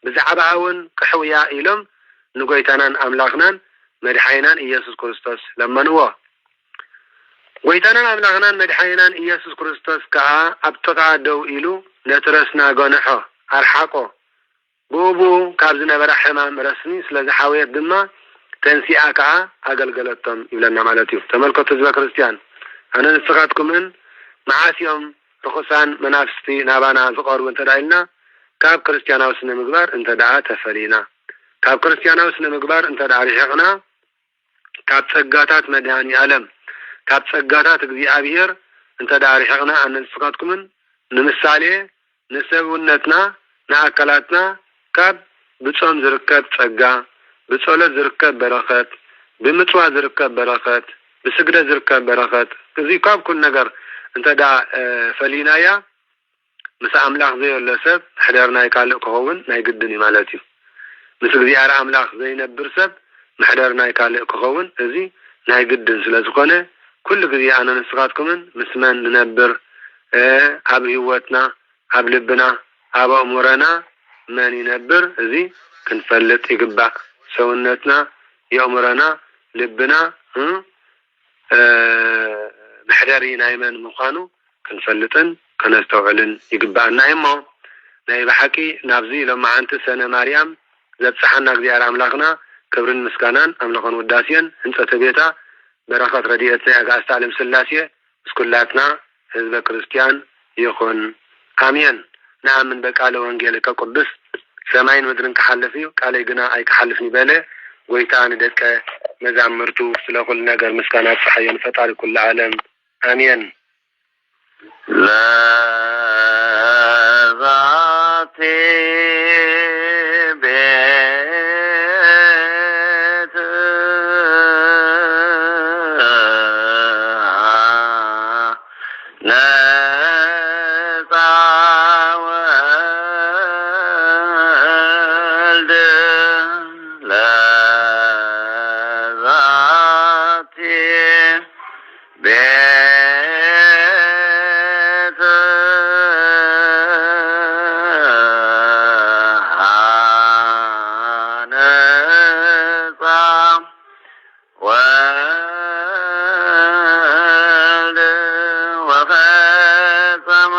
بزعباون كحويا إلهم ንጎይታናን አምላኽናን መድኃኒናን ኢየሱስ ክርስቶስ ለመንዎ ጎይታናን አምላኽናን መድኃኒናን ኢየሱስ ክርስቶስ ከዓ ኣብጥቃ ደው ኢሉ ነትረስና ጎንሖ አርሓቆ ቦቡ ካብ ዝነበረ ሕማም ረስኒ ስለዝሓወየት ድማ ተንሲኣ ከዓ አገልገለቶም ይብለና ማለት እዩ ተመልከቱ ህዝበ ክርስቲያን ኣነ ንስኻትኩምን መዓስዮም ርኩሳን መናፍስቲ ናባና ዝቀርቡ እንተዳኢልና ካብ ክርስቲያናዊ ስነ ምግባር እንተዳኣ ተፈሊና ካብ ክርስቲያናዊ ስነ ምግባር እንተዳኣ ርሕቅና ካብ ጸጋታት መድኃኒ ዓለም ካብ ጸጋታት እግዚአብሔር እንተዳኣ ርሕቅና ኣነ ንስኻትኩምን ንምሳሌ ንሰብነትና ንኣካላትና ካብ ብጾም ዝርከብ ጸጋ ብጸሎት ዝርከብ በረኸት ብምጽዋ ዝርከብ በረኸት ብስግደት ዝርከብ በረኸት እዚ ካብ ኩል ነገር እንተዳ ፈሊናያ ምስ አምላኽ ዘይብለ ሰብ ምሕደር ናይ ካልእ ክኸውን ናይ ግድን ማለት እዩ ምስ እግዚአብሔር አምላኽ ዘይነብር ሰብ ምሕደር ናይ ካልእ ክኸውን እዚ ናይ ግድን ስለዝኾነ ኩሉ ግዜ ኣነ ንስኻትኩምን ምስ መን ንነብር ኣብ ህይወትና ኣብ ልብና ኣብ ኣእሙረና መን ይነብር እዚ ክንፈልጥ ይግባእ ሰውነትና የእሙረና ልብና ምሕደሪ ናይ መን ምዃኑ ክንፈልጥን ከነስተውዕልን ይግባእና እሞ ናይ ብሓቂ ናብዚ ሎማዓንቲ ሰነ ማርያም ዘብፅሓና እግዚአብሔር አምላኽና ክብርን ምስጋናን ኣምልኾን ውዳሴን ህንፀተ ቤታ በረኸት ረድኤት ናይ ኣጋዕዝተ ዓለም ስላሴ እስኩላትና ህዝበ ክርስቲያን ይኹን አሜን ንኣምን በቃለ ወንጌል ከቅዱስ ሰማይን ምድርን ክሓልፍ እዩ ቃለይ ግና ኣይክሓልፍን ይበለ ጎይታ ንደቀ መዛምርቱ ስለ ኩሉ ነገር ምስጋና ፀሓየን ፈጣሪ ኩሉ ዓለም አሜን ለዛቲ ቤት ነፃ ወልድ ለዛቲ ቤት ነፃ ወልድ ወፈጸማ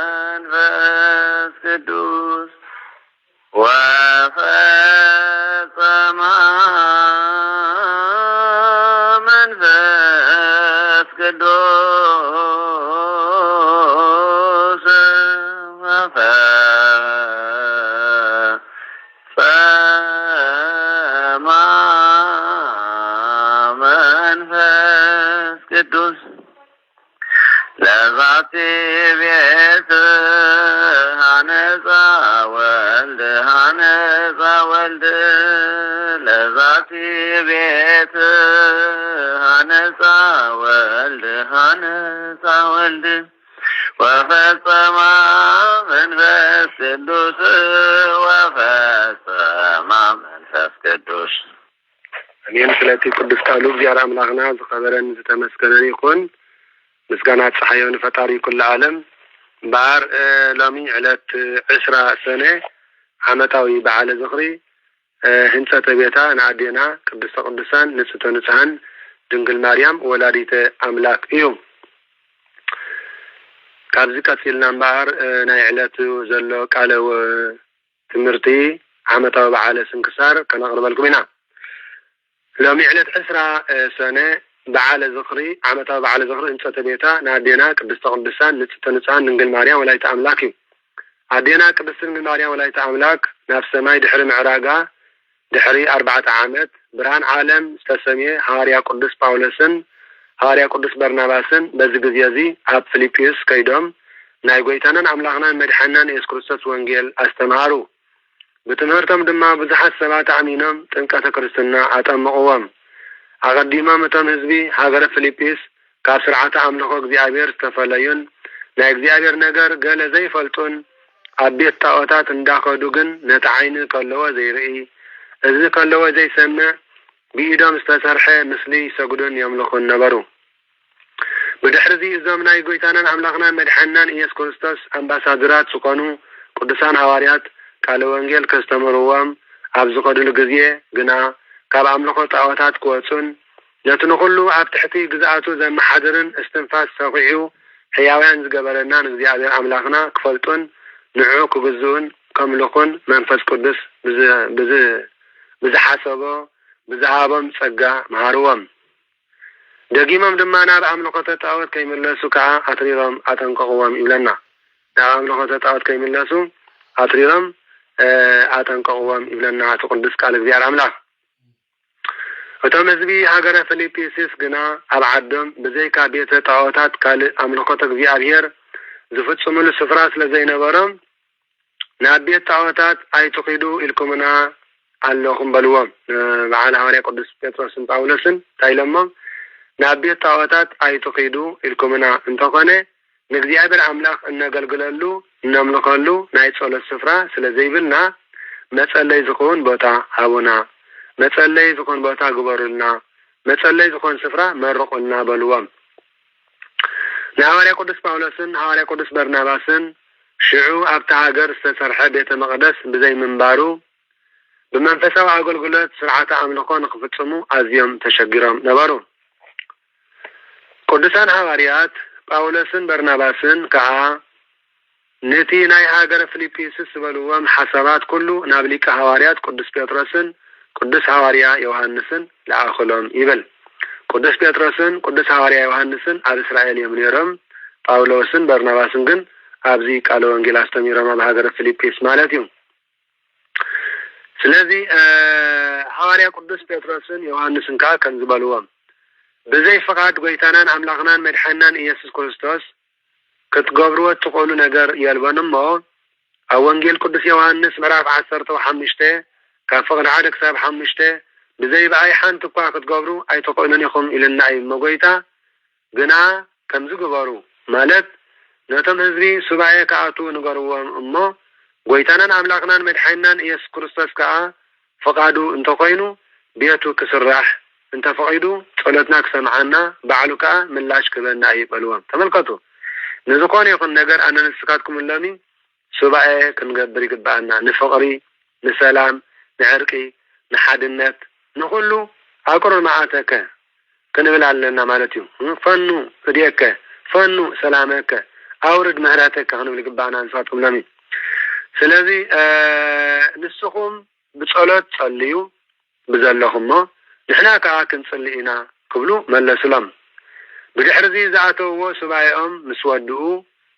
መንፈስ ቅዱስ ወፈጸማ መንፈስ ቅዱስ ወፈጸማ መንፈስ ቅዱስ ወፈጸማ መንፈስ ቅዱስ ለዛቲ ቤት ሀነፃ ወልድ ሀነፃ ወልድ ለዛቲ ቤት ሀነፃ ወልድ ሀነፃ ወልድ ወፈጸማ መንፈስ ቅዱስ ወፈጸማ መንፈስ ቅዱስ አሜን ስለቲ ቅዱስ ቃሉ እግዚአብሔር አምላኽና ዝኸበረን ዝተመስገነን ይኹን ምስጋና ፀሓየን ፈጣሪ ኩሉ ዓለም ባር ሎሚ ዕለት 20 ሰነ ዓመታዊ በዓለ ዝኽሪ ህንፀተ ቤታ ንኣዴና ቅድስተ ቅዱሳን ንጽሕተ ንጹሓን ድንግል ማርያም ወላዲተ አምላክ እዩ ካብዚ ቀፂልና እምበር ናይ ዕለቱ ዘሎ ቃለ ትምህርቲ ዓመታዊ በዓለ ስንክሳር ከነቕርበልኩም ኢና ሎሚ ዕለት 20 ሰነ በዓለ ዝኽሪ ዓመታዊ በዓለ ዝኽሪ ህንፀተ ቤታ ንኣዴና ቅድስተ ቅዱሳን ንጽሕተ ንጹሓን ድንግል ማርያም ወላዲተ አምላክ እዩ ኣዴና ቅድስት ድንግል ማርያም ወላዲተ አምላክ ናብ ሰማይ ድሕሪ ምዕራጋ ድሕሪ 4 ዓመት ብርሃን ዓለም ዝተሰምየ ሐዋርያ ቅዱስ ጳውሎስን ሐዋርያ ቅዱስ በርናባስን በዚ ግዜ እዚ ኣብ ፊልጵስ ከይዶም ናይ ጎይታናን አምላኽናን መድኃኒናን ኢየሱስ ክርስቶስ ወንጌል ኣስተምሃሩ ብትምህርቶም ድማ ብዙሓት ሰባት ኣሚኖም ጥምቀተ ክርስትና ኣጠመቕዎም ኣቀዲሞም እቶም ህዝቢ ሃገረ ፊልጵስ ካብ ስርዓተ ኣምልኾ እግዚአብሔር ዝተፈለዩን ናይ እግዚአብሔር ነገር ገለ ዘይፈልጡን አቤት ጣዖታት እንዳኸዱ ግን ነቲ ዓይኒ ከለዎ ዘይርኢ እዚ ከለዎ ዘይሰምዕ ብኢዶም ዝተሰርሐ ምስሊ ሰግዱን የምልኹን ነበሩ። ብድሕሪዚ እዞም ናይ ጎይታናን አምላኽናን መድሓኒናን ኢየሱስ ክርስቶስ አምባሳደራት ዝኾኑ ቅዱሳን ሐዋርያት ቃለ ወንጌል ከስተምርዎም ኣብ ዝኸድሉ ግዜ ግና ካብ አምልኾ ጣዖታት ክወፁን ነቲ ንኹሉ ኣብ ትሕቲ ግዝኣቱ ዘመሓድርን እስትንፋስ ሰኺዑ ሕያውያን ዝገበረናን እግዚአብሔር አምላኽና ክፈልጡን ንዑ ክግዝኡን ከምልኹን መንፈስ ቅዱስ ብዝሓሰቦ ብዝሃቦም ጸጋ መሃርዎም። ደጊሞም ድማ ናብ አምልኾተ ጣዖት ከይምለሱ ከዓ አትሪሮም አጠንቀቕዎም ይብለና። ናብ አምልኾተ ጣዖት ከይምለሱ አትሪሮም አጠንቀቕዎም ይብለና እቲ ቅዱስ ቃል እግዚአብሔር አምላኽ። እቶም ህዝቢ ሃገረ ፊልጵስዩስ ግና ኣብ ዓዶም ብዘይካ ቤተ ጣዖታት ካልእ አምልኾተ እግዚአብሔር ዝፍጽሙሉ ስፍራ ስለ ዘይነበሮም ናብ ቤት ጣዖታት ኣይትኺዱ ኢልኩምና ኣለኹም በልዎም። በዓል ሐዋርያ ቅዱስ ጴጥሮስን ጳውሎስን እንታይ ኢሎሞም? ናብ ቤት ጣዖታት ኣይትኺዱ ኢልኩምና እንተኾነ ንእግዚአብሔር አምላኽ እነገልግለሉ እነምልኸሉ ናይ ጸሎት ስፍራ ስለ ዘይብልና መጸለይ ዝኸውን ቦታ ሃቡና፣ መጸለይ ዝኾን ቦታ ግበሩልና፣ መጸለይ ዝኾን ስፍራ መርቁልና በልዎም። ንሐዋርያ ቅዱስ ጳውሎስን ሐዋርያ ቅዱስ በርናባስን ሽዑ ኣብታ ሃገር ዝተሰርሐ ቤተ መቅደስ ብዘይ ምንባሩ ብመንፈሳዊ አገልግሎት ስርዓተ አምልኾ ንክፍጽሙ ኣዝዮም ተሸጊሮም ነበሩ። ቅዱሳን ሐዋርያት ጳውሎስን በርናባስን ከዓ ነቲ ናይ ሃገረ ፊልጵስዩስ ዝበልዎም ሓሳባት ኩሉ ናብ ሊቀ ሐዋርያት ቅዱስ ጴጥሮስን ቅዱስ ሐዋርያ ዮሐንስን ለኣኸሎም ይብል። ቅዱስ ጴጥሮስን ቅዱስ ሐዋርያ ዮሐንስን ኣብ እስራኤል እዮም ነይሮም። ጳውሎስን በርናባስን ግን ኣብዚ ቃለ ወንጌል አስተሚሮም ኣብ ሃገረ ፊልጵስ ማለት እዩ። ስለዚ ሐዋርያ ቅዱስ ጴጥሮስን ዮሐንስን ከዓ ከም ዝበልዎም ብዘይ ፍቃድ ጎይታናን አምላኽናን መድሓኒናን ኢየሱስ ክርስቶስ ክትገብርዎ ትኽእሉ ነገር የልበን እሞ ኣብ ወንጌል ቅዱስ ዮሐንስ ምዕራፍ 15 ካብ ፍቅዲ 1 ክሳብ 5 ብዘይ በኣይ ሓንቲ እኳ ክትገብሩ ኣይትኽእሉን ኢኹም ኢልና እዩ ጎይታ። ግና ከም ዝግበሩ ማለት ነቶም ህዝቢ ሱባኤ ከኣቱ ንገርዎም እሞ ጎይታናን አምላኽናን መድሓኒናን ኢየሱስ ክርስቶስ ከዓ ፍቃዱ እንተኮይኑ ቤቱ ክስራሕ እንተፈቂዱ ጸሎትና ክሰምዓና ባዕሉ ከዓ ምላሽ ክበና ይበልዎም። ተመልከቱ፣ ንዝኾነ ይኹን ነገር ኣነ ንስካትኩም ሎሚ ሱባኤ ክንገብር ይግባአና። ንፍቅሪ፣ ንሰላም፣ ንዕርቂ፣ ንሓድነት ንኩሉ ኣቁር መዓተከ ክንብል ኣለና ማለት እዩ። ፈኑ እድየከ ፈኑ ሰላመከ ኣውርድ ምህረተከ ክንብል ይግባአና ንስካትኩም ሎሚ። ስለዚ ንስኹም ብጸሎት ጸልዩ ብዘለኹም ሞ ንሕና ከዓ ክንጽሊ ኢና ክብሉ መለስሎም። ብድሕሪዚ ዝኣተውዎ ሱባኤኦም ምስ ወድኡ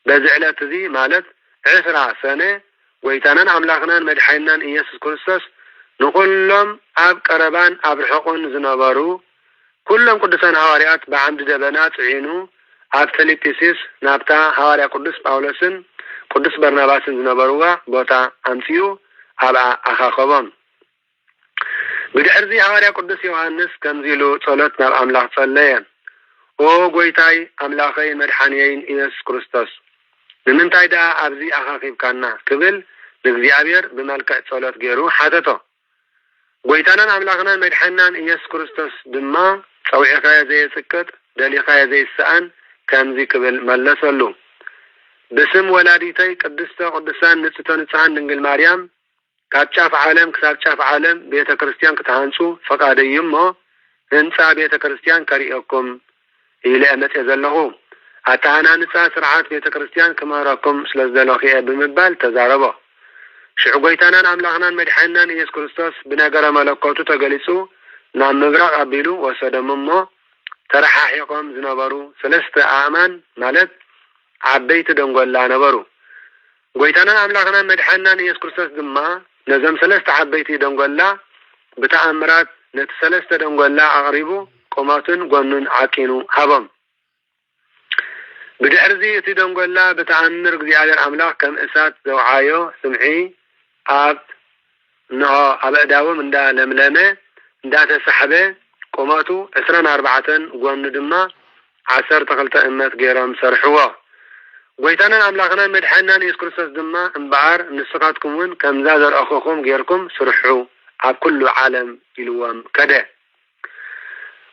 በዚ ዕለት እዚ ማለት 20 ሰነ ጎይታናን አምላኽናን መድሓኒናን ኢየሱስ ክርስቶስ ንኩሎም ኣብ ቀረባን ኣብ ርሑቕን ዝነበሩ ኩሎም ቅዱሳን ሐዋርያት ብዓምዲ ደበና ጽዒኑ ኣብ ፊልጵስዩስ ናብታ ሐዋርያ ቅዱስ ጳውሎስን ቅዱስ በርናባስን ዝነበሩዋ ቦታ ኣምፅኡ ኣብኣ ኣኻኸቦም። ብድሕሪዚ ሐዋርያ ቅዱስ ዮሐንስ ከምዚ ኢሉ ጸሎት ናብ አምላኽ ጸለየ። ኦ ጎይታይ አምላኸይ መድሓኒየይን ኢየሱስ ክርስቶስ ንምንታይ ዳ ኣብዚ ኣኻኺብካና ክብል ንእግዚአብሔር ብመልክዕ ጸሎት ገይሩ ሓተቶ። ጎይታናን አምላኽናን መድሓኒናን ኢየሱስ ክርስቶስ ድማ ጸዊዕኻዮ ዘየጽቅጥ ደሊኻዮ ዘይስአን ከምዚ ክብል መለሰሉ። ብስም ወላዲተይ ቅድስተ ቅዱሳን ንጽሕተ ንጹሓን ድንግል ማርያም ካብ ጫፍ ዓለም ክሳብ ጫፍ ዓለም ቤተ ክርስቲያን ክትሃንጹ ፈቃደዩ እሞ ህንፃ ቤተ ክርስቲያን ከሪአኩም ኢለ መጽእ ዘለኹ ኣታሃናንፃ ስርዓት ቤተ ክርስቲያን ክመሃረኩም ስለ ዝደለኹ ብምባል ተዛረቦ። ሽዑ ጎይታናን አምላኽናን መድሓኒናን ኢየሱስ ክርስቶስ ብነገረ መለኮቱ ተገሊጹ ናብ ምብራቅ ኣቢሉ ወሰዶም እሞ ተረሓሒቆም ዝነበሩ 3 ኣእማን ማለት ዓበይቲ ደንጎላ ነበሩ። ጎይታናን አምላኽናን መድሓኒናን ኢየሱስ ክርስቶስ ድማ ነዞም 3 ዓበይቲ ደንጎላ ብተኣምራት ነቲ 3 ደንጎላ ኣቕሪቡ ቁመቱን ጎኑን ዓቂኑ ሃቦም። ብድሕሪዚ እቲ ደንጎላ ብተኣምር እግዚአብሔር አምላኽ ከም እሳት ዘውዓዮ ስምዒ ኣብ ንሆ ኣብ ኣእዳዎም እንዳለምለመ እንዳተሰሕበ ቁመቱ 24 ጎኑ ድማ 12 እመት ገይሮም ሰርሕዎ። ጎይታናን አምላኽናን መድሓናን ኢየሱስ ክርስቶስ ድማ እምበኣር ንስኻትኩምን ከምዛ ዘርአኹኹም ጌርኩም ስርሑ ኣብ ኩሉ ዓለም ኢልዎም ከደ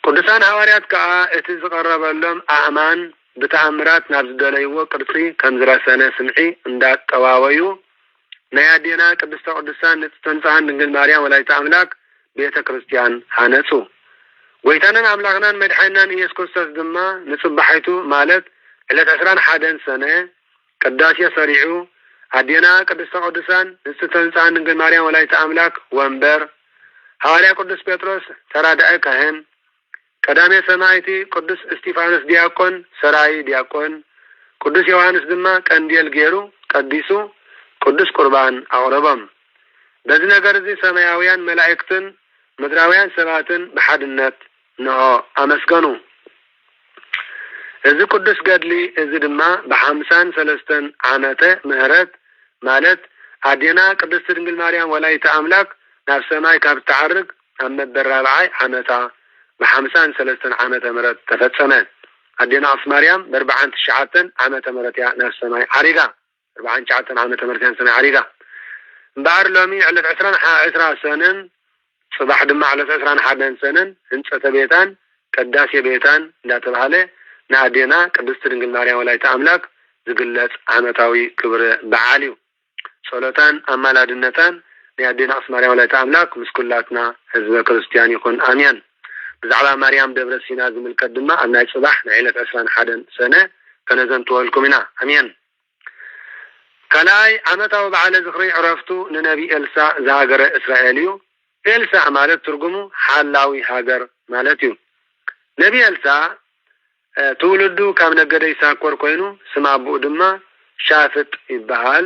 ቅዱሳን ሐዋርያት ከዓ እቲ ዝቐረበሎም ኣእማን ብተኣምራት ናብ ዝደለይዎ ቅርጺ ከም ዝረሰነ ስምዒ እንዳጠዋወዩ ናይ ኣዴና ቅድስተ ቅዱሳን ንጽሕትን ንጽሕናን ድንግል ማርያም ወላዲተ ኣምላክ ቤተ ክርስቲያን ሃነጹ። ጎይታናን አምላኽናን መድሓናን ኢየሱስ ክርስቶስ ድማ ንጽባሒቱ ማለት ዕለት 21 ሰነ ቅዳሴ ሰሪዑ ኣዴና ቅድስተ ቅዱሳን ንጽሕትን ንጽሕናን ድንግል ማርያም ወላዲተ አምላክ ወንበር ሐዋርያ ቅዱስ ጴጥሮስ ተራዳኢ ካህን ቀዳሜ ሰማዕቲ ቅዱስ እስጢፋኖስ ዲያቆን ሰራይ ዲያቆን ቅዱስ ዮሐንስ ድማ ቀንዲል ገይሩ ቀዲሱ ቅዱስ ቁርባን አቅረቦም። በዚህ ነገር እዚ ሰማያውያን መላእክትን ምድራውያን ሰባትን በሓድነት ነው አመስገኑ። እዚ ቅዱስ ገድሊ እዚ ድማ በ53 ዓመተ ምህረት ማለት ኣዴና ቅድስት ድንግል ማርያም ወላዲተ አምላክ ናብ ሰማይ ካብ ተዓርግ ኣብ መበል 4 ዓመታ በ53 ዓመተ ምህረት ተፈጸመ። ኣዴና ቅድስት ማርያም በ49 ዓመተ ምህረት ያ ናብ ሰማይ ዓሪጋ 49 ዓመተ ምህረት ያ ሰማይ ዓሪጋ እምበኣር ሎሚ ዕለት 20 ሰነን ጽባሕ ድማ ዕለት 21 ሰነን ህንጸተ ቤታን ቅዳሴ ቤታን እንዳተባሃለ ንኣዴና ቅድስት ድንግል ማርያም ወላዲተ አምላክ ዝግለጽ ዓመታዊ ክብረ በዓል እዩ። ጸሎታን ኣማላድነታን ንኣዴና ቅድስት ማርያም ወላዲተ አምላክ ምስኩላትና ህዝበ ክርስቲያን ይኹን ኣሜን። ብዛዕባ ማርያም ደብረ ሲና ዝምልከት ድማ ኣብ ናይ ጽባሕ ናይ ዕለት 21 ሰነ ከነዘንትወልኩም ኢና ኣሜን። ካልኣይ ዓመታዊ በዓለ ዝኽሪ ዕረፍቱ ንነቢ ኤልሳ ዝሃገረ እስራኤል እዩ። ኤልሳ ማለት ትርጉሙ ሓላዊ ሃገር ማለት እዩ። ነቢ ኤልሳ ትውልዱ ካብ ነገደ ይሳኮር ኮይኑ ስም ኣቡኡ ድማ ሻፍጥ ይበሃል።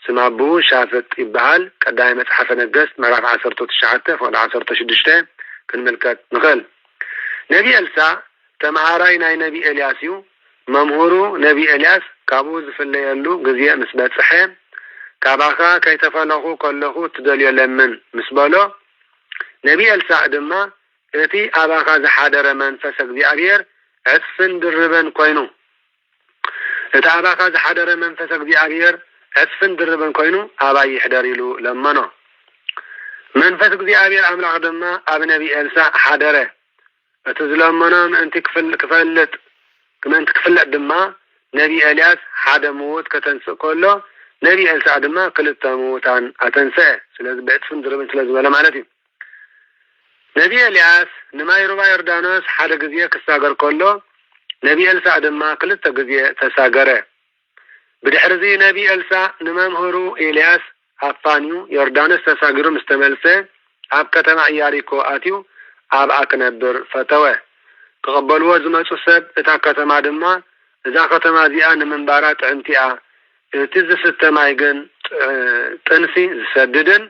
ስም ኣቡኡ ሻፍጥ ይበሃል። ቀዳማይ መጽሓፈ ነገሥት ምዕራፍ 19 ፍቅዲ 16 ክንምልከት ንኽእል። ነቢ ኤልሳ ተማሃራይ ናይ ነቢ ኤልያስ እዩ። መምህሩ ነቢ ኤልያስ ካብኡ ዝፍለየሉ ግዜ ምስ በጽሐ ካባኻ ከይተፈለኹ ከለኹ ትደልዮ ለምን ምስ በሎ ነቢ ኤልሳ ድማ እቲ ኣባኻ ዝሓደረ መንፈስ እግዚአብሔር ዕፅፍን ድርበን ኮይኑ እቲ ኣባኻ ዝሓደረ መንፈስ እግዚአብሔር ዕፅፍን ድርበን ኮይኑ ኣባይ ይሕደር ኢሉ ለመኖ። መንፈስ እግዚአብሔር ኣምላኽ ድማ ኣብ ነቢ ኤልሳ ሓደረ። እቲ ዝለመኖ ምእንቲ ክፍለጥ ድማ ነቢ ኤልያስ ሓደ ምዉት ከተንስእ ከሎ ነቢ ኤልሳ ድማ 2 ምዉታን ኣተንስአ። ስለዚ ብዕፅፍን ድርበን ስለዝበለ ማለት እዩ። ነቢ ኤልያስ ንማይ ሩባ ዮርዳኖስ ሓደ ግዜ ክሳገር ከሎ ነቢ ኤልሳ ድማ 2 ግዜ ተሳገረ። ብድሕሪዚ ነቢ ኤልሳ ንመምህሩ ኤልያስ ኣፋንዩ ዮርዳኖስ ተሳጊሩ ምስ ተመልሰ ኣብ ከተማ ኢያሪኮ ኣትዩ ኣብኣ ክነብር ፈተወ። ክቕበልዎ ዝመፁ ሰብ እታ ከተማ ድማ እዛ ከተማ እዚኣ ንምንባራ ጥዕምቲ እያ፣ እቲ ዝስተ ማይ ግን ጥንሲ ዝሰድድን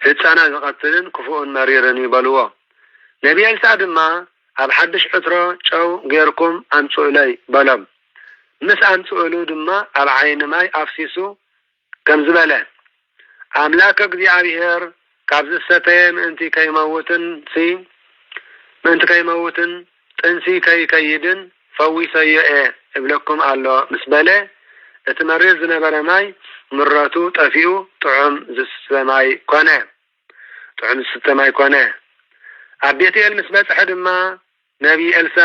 ህፃና ዝቐትልን ክፉኡን መሪርን ይበልዎ። ነቢ ኤልሳ ድማ ኣብ ሓድሽ ዕትሮ ጨው ጌርኩም ኣምጽኡለይ በሎም። ምስ ኣምጽኡሉ ድማ ኣብ ዓይኒ ማይ ኣፍሲሱ ከም ዝበለ ኣምላክ እግዚአብሔር ካብ ዝሰተየ ምእንቲ ከይመውትን ጥንሲ ከይከይድን ፈዊሰዮ እብለኩም ኣሎ ምስ በለ እቲ መሪር ዝነበረ ማይ ምረቱ ጠፊኡ ጥዑም ዝስተ ማይ ኮነ። ኣብ ቤቴል ምስ በጽሐ ድማ ነቢ ኤልሳ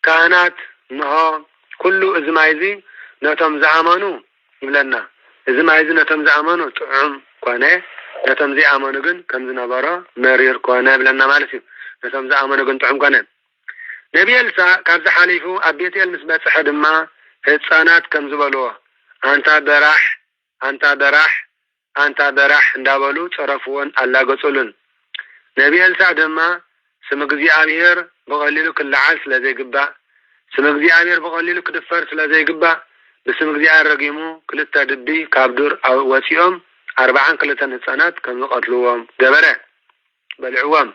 ካህናት ንሆ ኩሉ እዚ ማይ እዚ ነቶም ዝኣመኑ ይብለና፣ እዚ ማይ እዚ ነቶም ዝኣመኑ ጥዑም ኮነ፣ ነቶም ዘይኣመኑ ግን ከም ዝነበሮ መሪር ኮነ ብለና ማለት እዩ። ነቶም ዝኣመኑ ግን ጥዑም ኮነ። ነቢ ኤልሳ ካብዚ ሓሊፉ ኣብ ቤቴል ምስ በጽሐ ድማ ህፃናት ከም ዝበልዎ አንታ ደራህ እንዳበሉ ጸረፍዎን አላገጹልን። ነቢ ኤልሳ ድማ ስም እግዚአብሔር በቀሊሉ ክልዓል ስለዘይግባእ፣ ስም እግዚአብሔር በቀሊሉ ክድፈር ስለዘይግባእ ብስም እግዚአብሔር ረጊሙ 2 ድቢ ካብ ዱር ወፂኦም 42 ህፃናት ከም ዝቀትልዎም ገበረ በልዕዎም።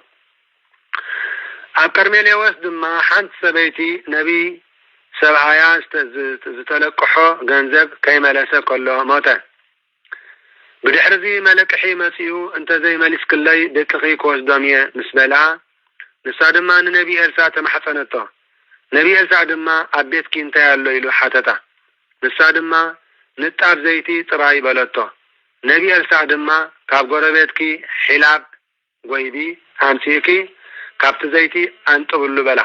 ኣብ ቀርሜሌዎስ ድማ ሓንቲ ሰበይቲ ነቢ ሰብኣያ ዝተለቅሖ ገንዘብ ከይመለሰ ከሎ ሞተ። ብድሕሪዚ መለቅሒ መጺኡ እንተዘይመሊስክለይ ደቅኺ ክወስዶም እየ ምስ በልዓ ንሳ ድማ ንነቢ ኤልሳ ተማሕፀነቶ። ነቢ ኤልሳ ድማ ኣብ ቤትኪ እንታይ ኣሎ ኢሉ ሓተታ። ንሳ ድማ ንጣብ ዘይቲ ጥራይ በለቶ ነቢ ኤልሳዕ ድማ ካብ ጎረቤትኪ ሒላብ ጎይዲ ኣምሲኪ ካብቲ ዘይቲ አንጥብሉ በላ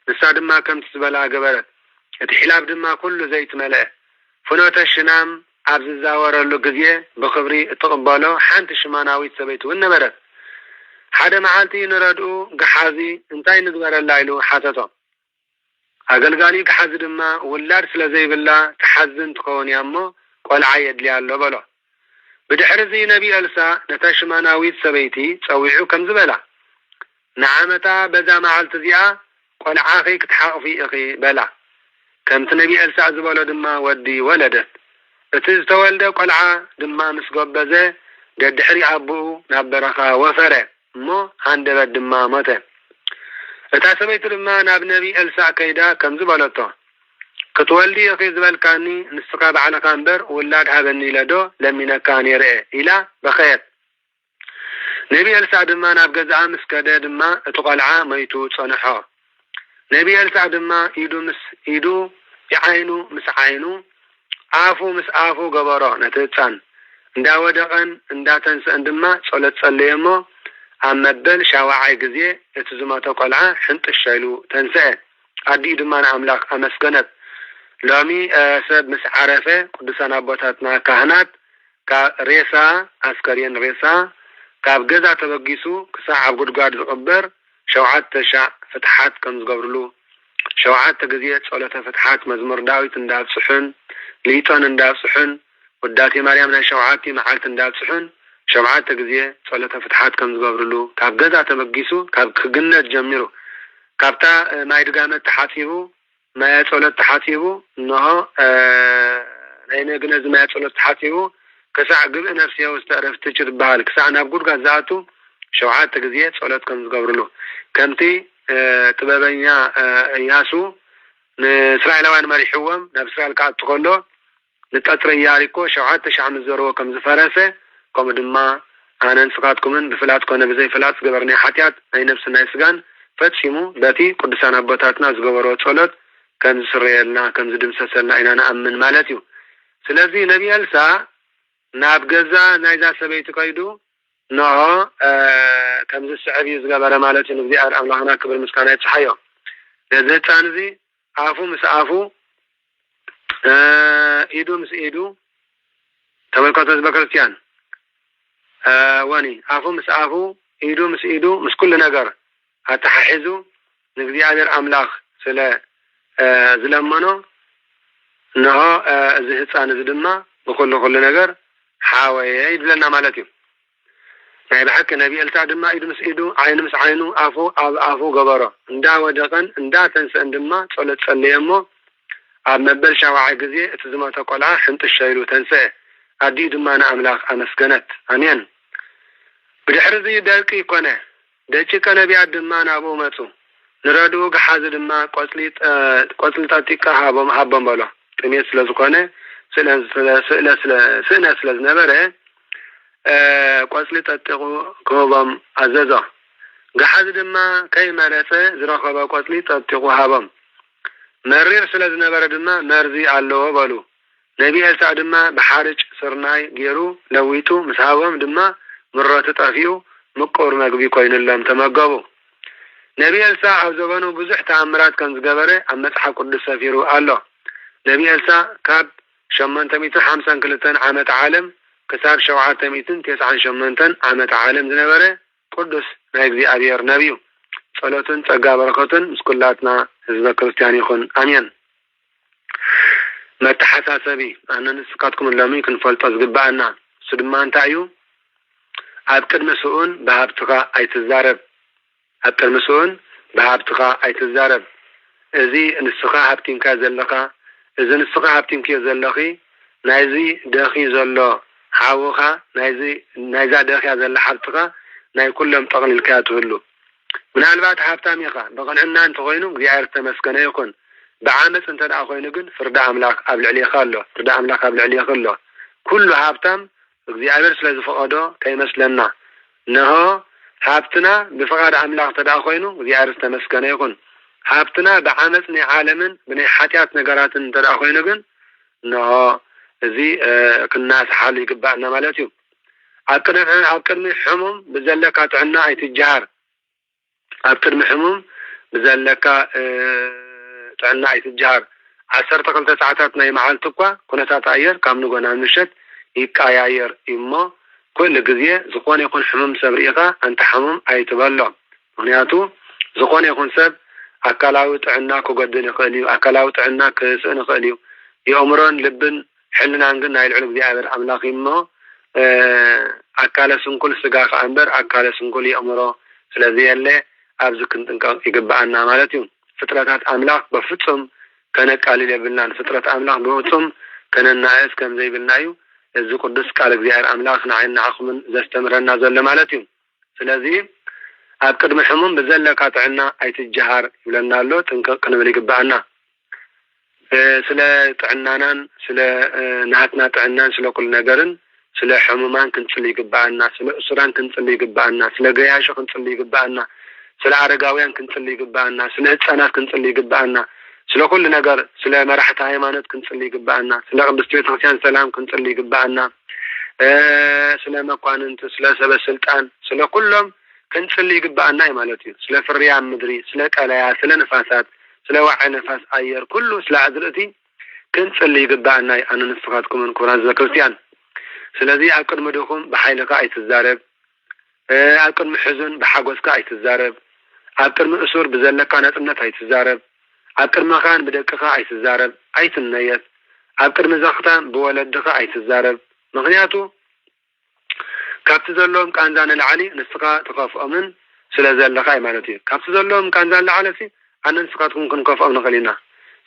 ንሳ ድማ ከምቲ ዝበላ ገበረት እቲ ሒላብ ድማ ኩሉ ዘይት መለአ ፍኖተ ሽናም ኣብ ዝዛወረሉ ግዜ ብክብሪ እትቕበሎ ሓንቲ ሽማናዊት ሰበይቲ እውን ነበረት ሓደ መዓልቲ ንረድኡ ገሓዚ እንታይ ንግበረላ ኢሉ ሓተቶ ኣገልጋሊ ገሓዚ ድማ ውላድ ስለ ዘይብላ ተሓዝን ትኸውን እያ እሞ ቆልዓ የድልያ ኣሎ በሎ ብድሕሪዚ ነቢ ኤልሳዕ ነታ ሽማናዊት ሰበይቲ ፀዊዑ ከም ዝበላ ንዓመታ በዛ መዓልቲ እዚኣ ቆልዓኺ ክትሓቕፊ ኢኺ በላ ከምቲ ነቢ ኤልሳዕ ዝበሎ ድማ ወዲ ወለደት እቲ ዝተወልደ ቆልዓ ድማ ምስ ጎበዘ ደድሕሪ ኣቦኡ ናብ በረኻ ወፈረ እሞ ሃንደበት ድማ ሞተ እታ ሰበይቲ ድማ ናብ ነቢ ኤልሳዕ ከይዳ ከም ዝበለቶ ክትወልዲ ኢኺ ዝበልካኒ ንስኻ ባዕልኻ እምበር ውላድ ሃበኒ ኢለዶ ለሚነካ ነይርአ ኢላ በኸየት ነቢ ኤልሳዕ ድማ ናብ ገዛኣ ምስ ከደ ድማ እቲ ቆልዓ ሞይቱ ጸንሖ ነቢ ኤልሳዕ ድማ ኢዱ ምስ ኢዱ ዓይኑ ምስ ዓይኑ አፉ ምስ አፉ ገበሮ ነቲ ህፃን እንዳወደቀን እንዳተንሰን ድማ ጸሎት ጸለየሞ ኣብ መበል ሻዋዓይ ግዜ እቲ ዝሞተ ቆልዓ ሕንጥሽ ኢሉ ተንሰአ ኣዲ ድማ ንኣምላኽ ኣመስገነት ሎሚ ሰብ ምስ ዓረፈ ቅዱሳን ኣቦታትና ካህናት ካብ ሬሳ ኣስከሬን ሬሳ ካብ ገዛ ተበጊሱ ክሳዕ ኣብ ጉድጓድ ዝቕበር 7,000 ፍትሓት ከም ዝገብርሉ 7 ግዜ ጸሎተ ፍትሓት መዝሙር ዳዊት እንዳብጽሑን ሊጦን እንዳብጽሑን ወዳቴ ማርያም ናይ 7 መዓልት እንዳብጽሑን 7 ግዜ ጸሎተ ፍትሓት ከም ዝገብርሉ ካብ ገዛ ተበጊሱ ካብ ክግነት ጀሚሩ ካብታ ማይ ድጋመት ተሓሲቡ ማይ ጸሎት ተሓሲቡ እንሆ ናይ ነገነዝ ማይ ጸሎት ተሓሲቡ ክሳዕ ግብእ ነፍስየ ውስጥ ዕረፍቲ ይርባሃል ክሳዕ ናብ ጉድጓድ ዝኣቱ 7 ግዜ ጸሎት ከም ዝገብርሉ ከምቲ ጥበበኛ ኢያሱ ንእስራኤላውያን መሪሕዎም ናብ እስራኤል ከኣቱ ከሎ ንጠጥሪ ኢያሪኮ 7,000 ዓመት ዘርዎ ከም ዝፈረሰ ከምኡ ድማ ኣነን ስኻትኩምን ብፍላት ኮነ ብዘይፍላት ዝገበርናዮ ሓጢኣት ናይ ነፍስን ናይ ስጋን ፈጺሙ በቲ ቅዱሳን ኣቦታትና ዝገበርዎ ጸሎት ከም ዝስረየልና ከም ዝድምሰሰልና ኢና ንኣምን ማለት እዩ ስለዚ ነቢ ኤልሳዕ ናብ ገዛ ናይዛ ሰበይቲ ከይዱ ንዖ ከም ዝስዕብ እዩ ዝገበረ ማለት እዩ ንእግዚኣብሔር ኣምላኽና ክብሪ ምስጋና ይብፅሓዮ ነዚ ህፃን እዚ ኣፉ ምስ ኣፉ ኢዱ ምስ ኢዱ ተመልከቱ ህዝበ ክርስቲያን ወኒ ኣፉ ምስ ኣፉ ኢዱ ምስ ኢዱ ምስ ኩሉ ነገር ኣተሓሒዙ ንእግዚኣብሔር ኣምላኽ ስለ ዝለመኖ ንዖ እዚ ህፃን እዚ ድማ ብኩሉ ነገር ሓወየ ይብለና ማለት እዩ ናይ ብሓቂ ነቢ ኤልሳዕ ድማ ኢዱ ምስ ኢዱ ዓይኑ ምስ ዓይኑ ኣፉ ኣብ ኣፉ ገበሮ እንዳወደቀን እንዳተንሰን ድማ ጸሎት ጸለየሞ ኣብ መበል ሻዋዓይ ግዜ እቲ ዝሞተ ቆልዓ ሕንጥሽ ኢሉ ተንሰአ ኣዲ ድማ ንኣምላኽ ኣመስገነት ኣሜን ብድሕሪ እዚ ደቂ ኮነ ደቂቀ ነቢያት ድማ ናብኡ መፁ ንረድኡ ገሓዚ ድማ ቆፅሊ ጠጢቃ ሃቦም በሎ ጥሜት ስለ ዝኾነ ስእነ ስለ ዝነበረ ቆፅሊ ጠጢቁ ክህቦም ኣዘዞ ገሓዚ ድማ ከይመረፀ ዝረኸበ ቆፅሊ ጠጢቁ ሃቦም መሪር ስለ ዝነበረ ድማ መርዚ ኣለዎ በሉ ነቢ ኤልሳዕ ድማ ብሓርጭ ስርናይ ገይሩ ለዊጡ ምስ ሃቦም ድማ ምሮቱ ጠፊኡ ምቁር መግቢ ኮይኑሎም ተመገቡ ነቢ ኤልሳዕ ኣብ ዘበኑ ብዙሕ ተኣምራት ከም ዝገበረ ኣብ መጽሓፍ ቅዱስ ሰፊሩ ኣሎ ነቢ ኤልሳዕ ካብ 852 ዓመት ዓለም ክሳብ 798 ዓመት ዓለም ዝነበረ ቅዱስ ናይ እግዚአብሔር ነቢዩ ጸሎትን ጸጋ በረከትን ምስ ኩላትና ህዝበ ክርስቲያን ይኹን ኣሜን መተሓሳሰቢ ኣነ ንስካትኩም ሎሚ ክንፈልጦ ዝግባአና እሱ ድማ እንታይ እዩ ኣብ ቅድሚ ስኡን ብሃብትኻ ኣይትዛረብ ኣብ ቅድሚ ስኡን ብሃብትኻ ኣይትዛረብ እዚ ንስኻ ሃብቲንካ ዘለኻ እዚ ንስኻ ሃብቲንክዮ ዘለኺ ናይዚ ደኺ ዘሎ ሓውኻ ናይዛ ደኺያ ዘላ ሓብትኻ ናይ ኩሎም ጠቕሊልካ ትህሉ ምናልባት ሃብታም ኢኻ ብቕንዕና እንተኾይኑ እግዚአብሔር ተመስገነ ይኹን ብዓመፅ እንተደኣ ኮይኑ ግን ፍርዲ ኣምላኽ ኣብ ልዕሊኻ ኣሎ ፍርዲ ኣምላኽ ኣብ ልዕሊኻ ኣሎ ኩሉ ሃብታም እግዚአብሔር ስለ ዝፈቐዶ ከይመስለና ንሆ ሃብትና ብፍቓድ ኣምላኽ ተደኣ ኮይኑ እግዚአብሔር ተመስገነ ይኹን ሃብትና ብዓመፅ ናይ ዓለምን ብናይ ሓጢኣት ነገራትን እንተደኣ ኮይኑ ግን نو زي كنا سحال يقبعنا مالتيو أكرم حموم بزلك عنا أي تجار أكرم حموم بزلك عنا أي تجار 10 ساعات ناي معالتقوا كنا تتغير كم نقولنا مشت يكاير إما كل جزية زقون يكون حموم سبريقة أنت حموم أي تبلع منياتو زقون يكون سب أكلاوت عنا كقدن يقليو أكلاوت عنا كسن يقليو يأمرون لبن حلنا عندنا العلم دي عبر أملاك إما أكال سنكل سجاق أمبر أكال سنكل يأمره الذي اللي أبز كنت يقبعنا مالتهم فترات أملاك بفتهم كانت قليلة بالله فترة أملاك بفتهم كان الناس كم زي بالنايو إذا قدس قال بزيار أملاك نعين عقم زستمرنا زل مالتهم الذي أكد محمون بزلكات عنا أي تجهر لنا له كنا بنقبعنا سلا تعنانا سلا نهاتنا تعنان سلا كل نجارن سلا حمومان كنت اللي يقبعنا سلا أسران كنت اللي يقبعنا سلا جياش كنت اللي يقبعنا سلا عرقاويان كنت اللي يقبعنا سلا هتسانات كنت اللي يقبعنا سلا كل نجار سلا مرحة هيمانات كنت اللي يقبعنا سلا قبستويت غسيان سلام كنت اللي يقبعنا سلا مقاننت سلا سبا سلطان سلا كلهم كنت اللي يقبعنا مالتي سلا فريان مدري سلا كلايا سلا نفاسات سلا وعي نفاس أير كله سلا عزرتي كنت اللي يقبعنا أنا نفقاتكم من كوران زكرتيان سلذي أكد مدوكم بحيلك أي تزارب أكد محزن بحاقوسك أي تزارب أكد مأسور بزلك نتمنت أي تزارب أكد مخان بدكك أي تزارب أي تنيت أكد مزاختان بولدك أي تزارب مغنياتو كابت زلهم كان زان العلي نسقا تقاف أمن سلازل لقاي مالتي كابت زلهم كان زان العلي أنا نسقاتكم كن قاف أمن قلينا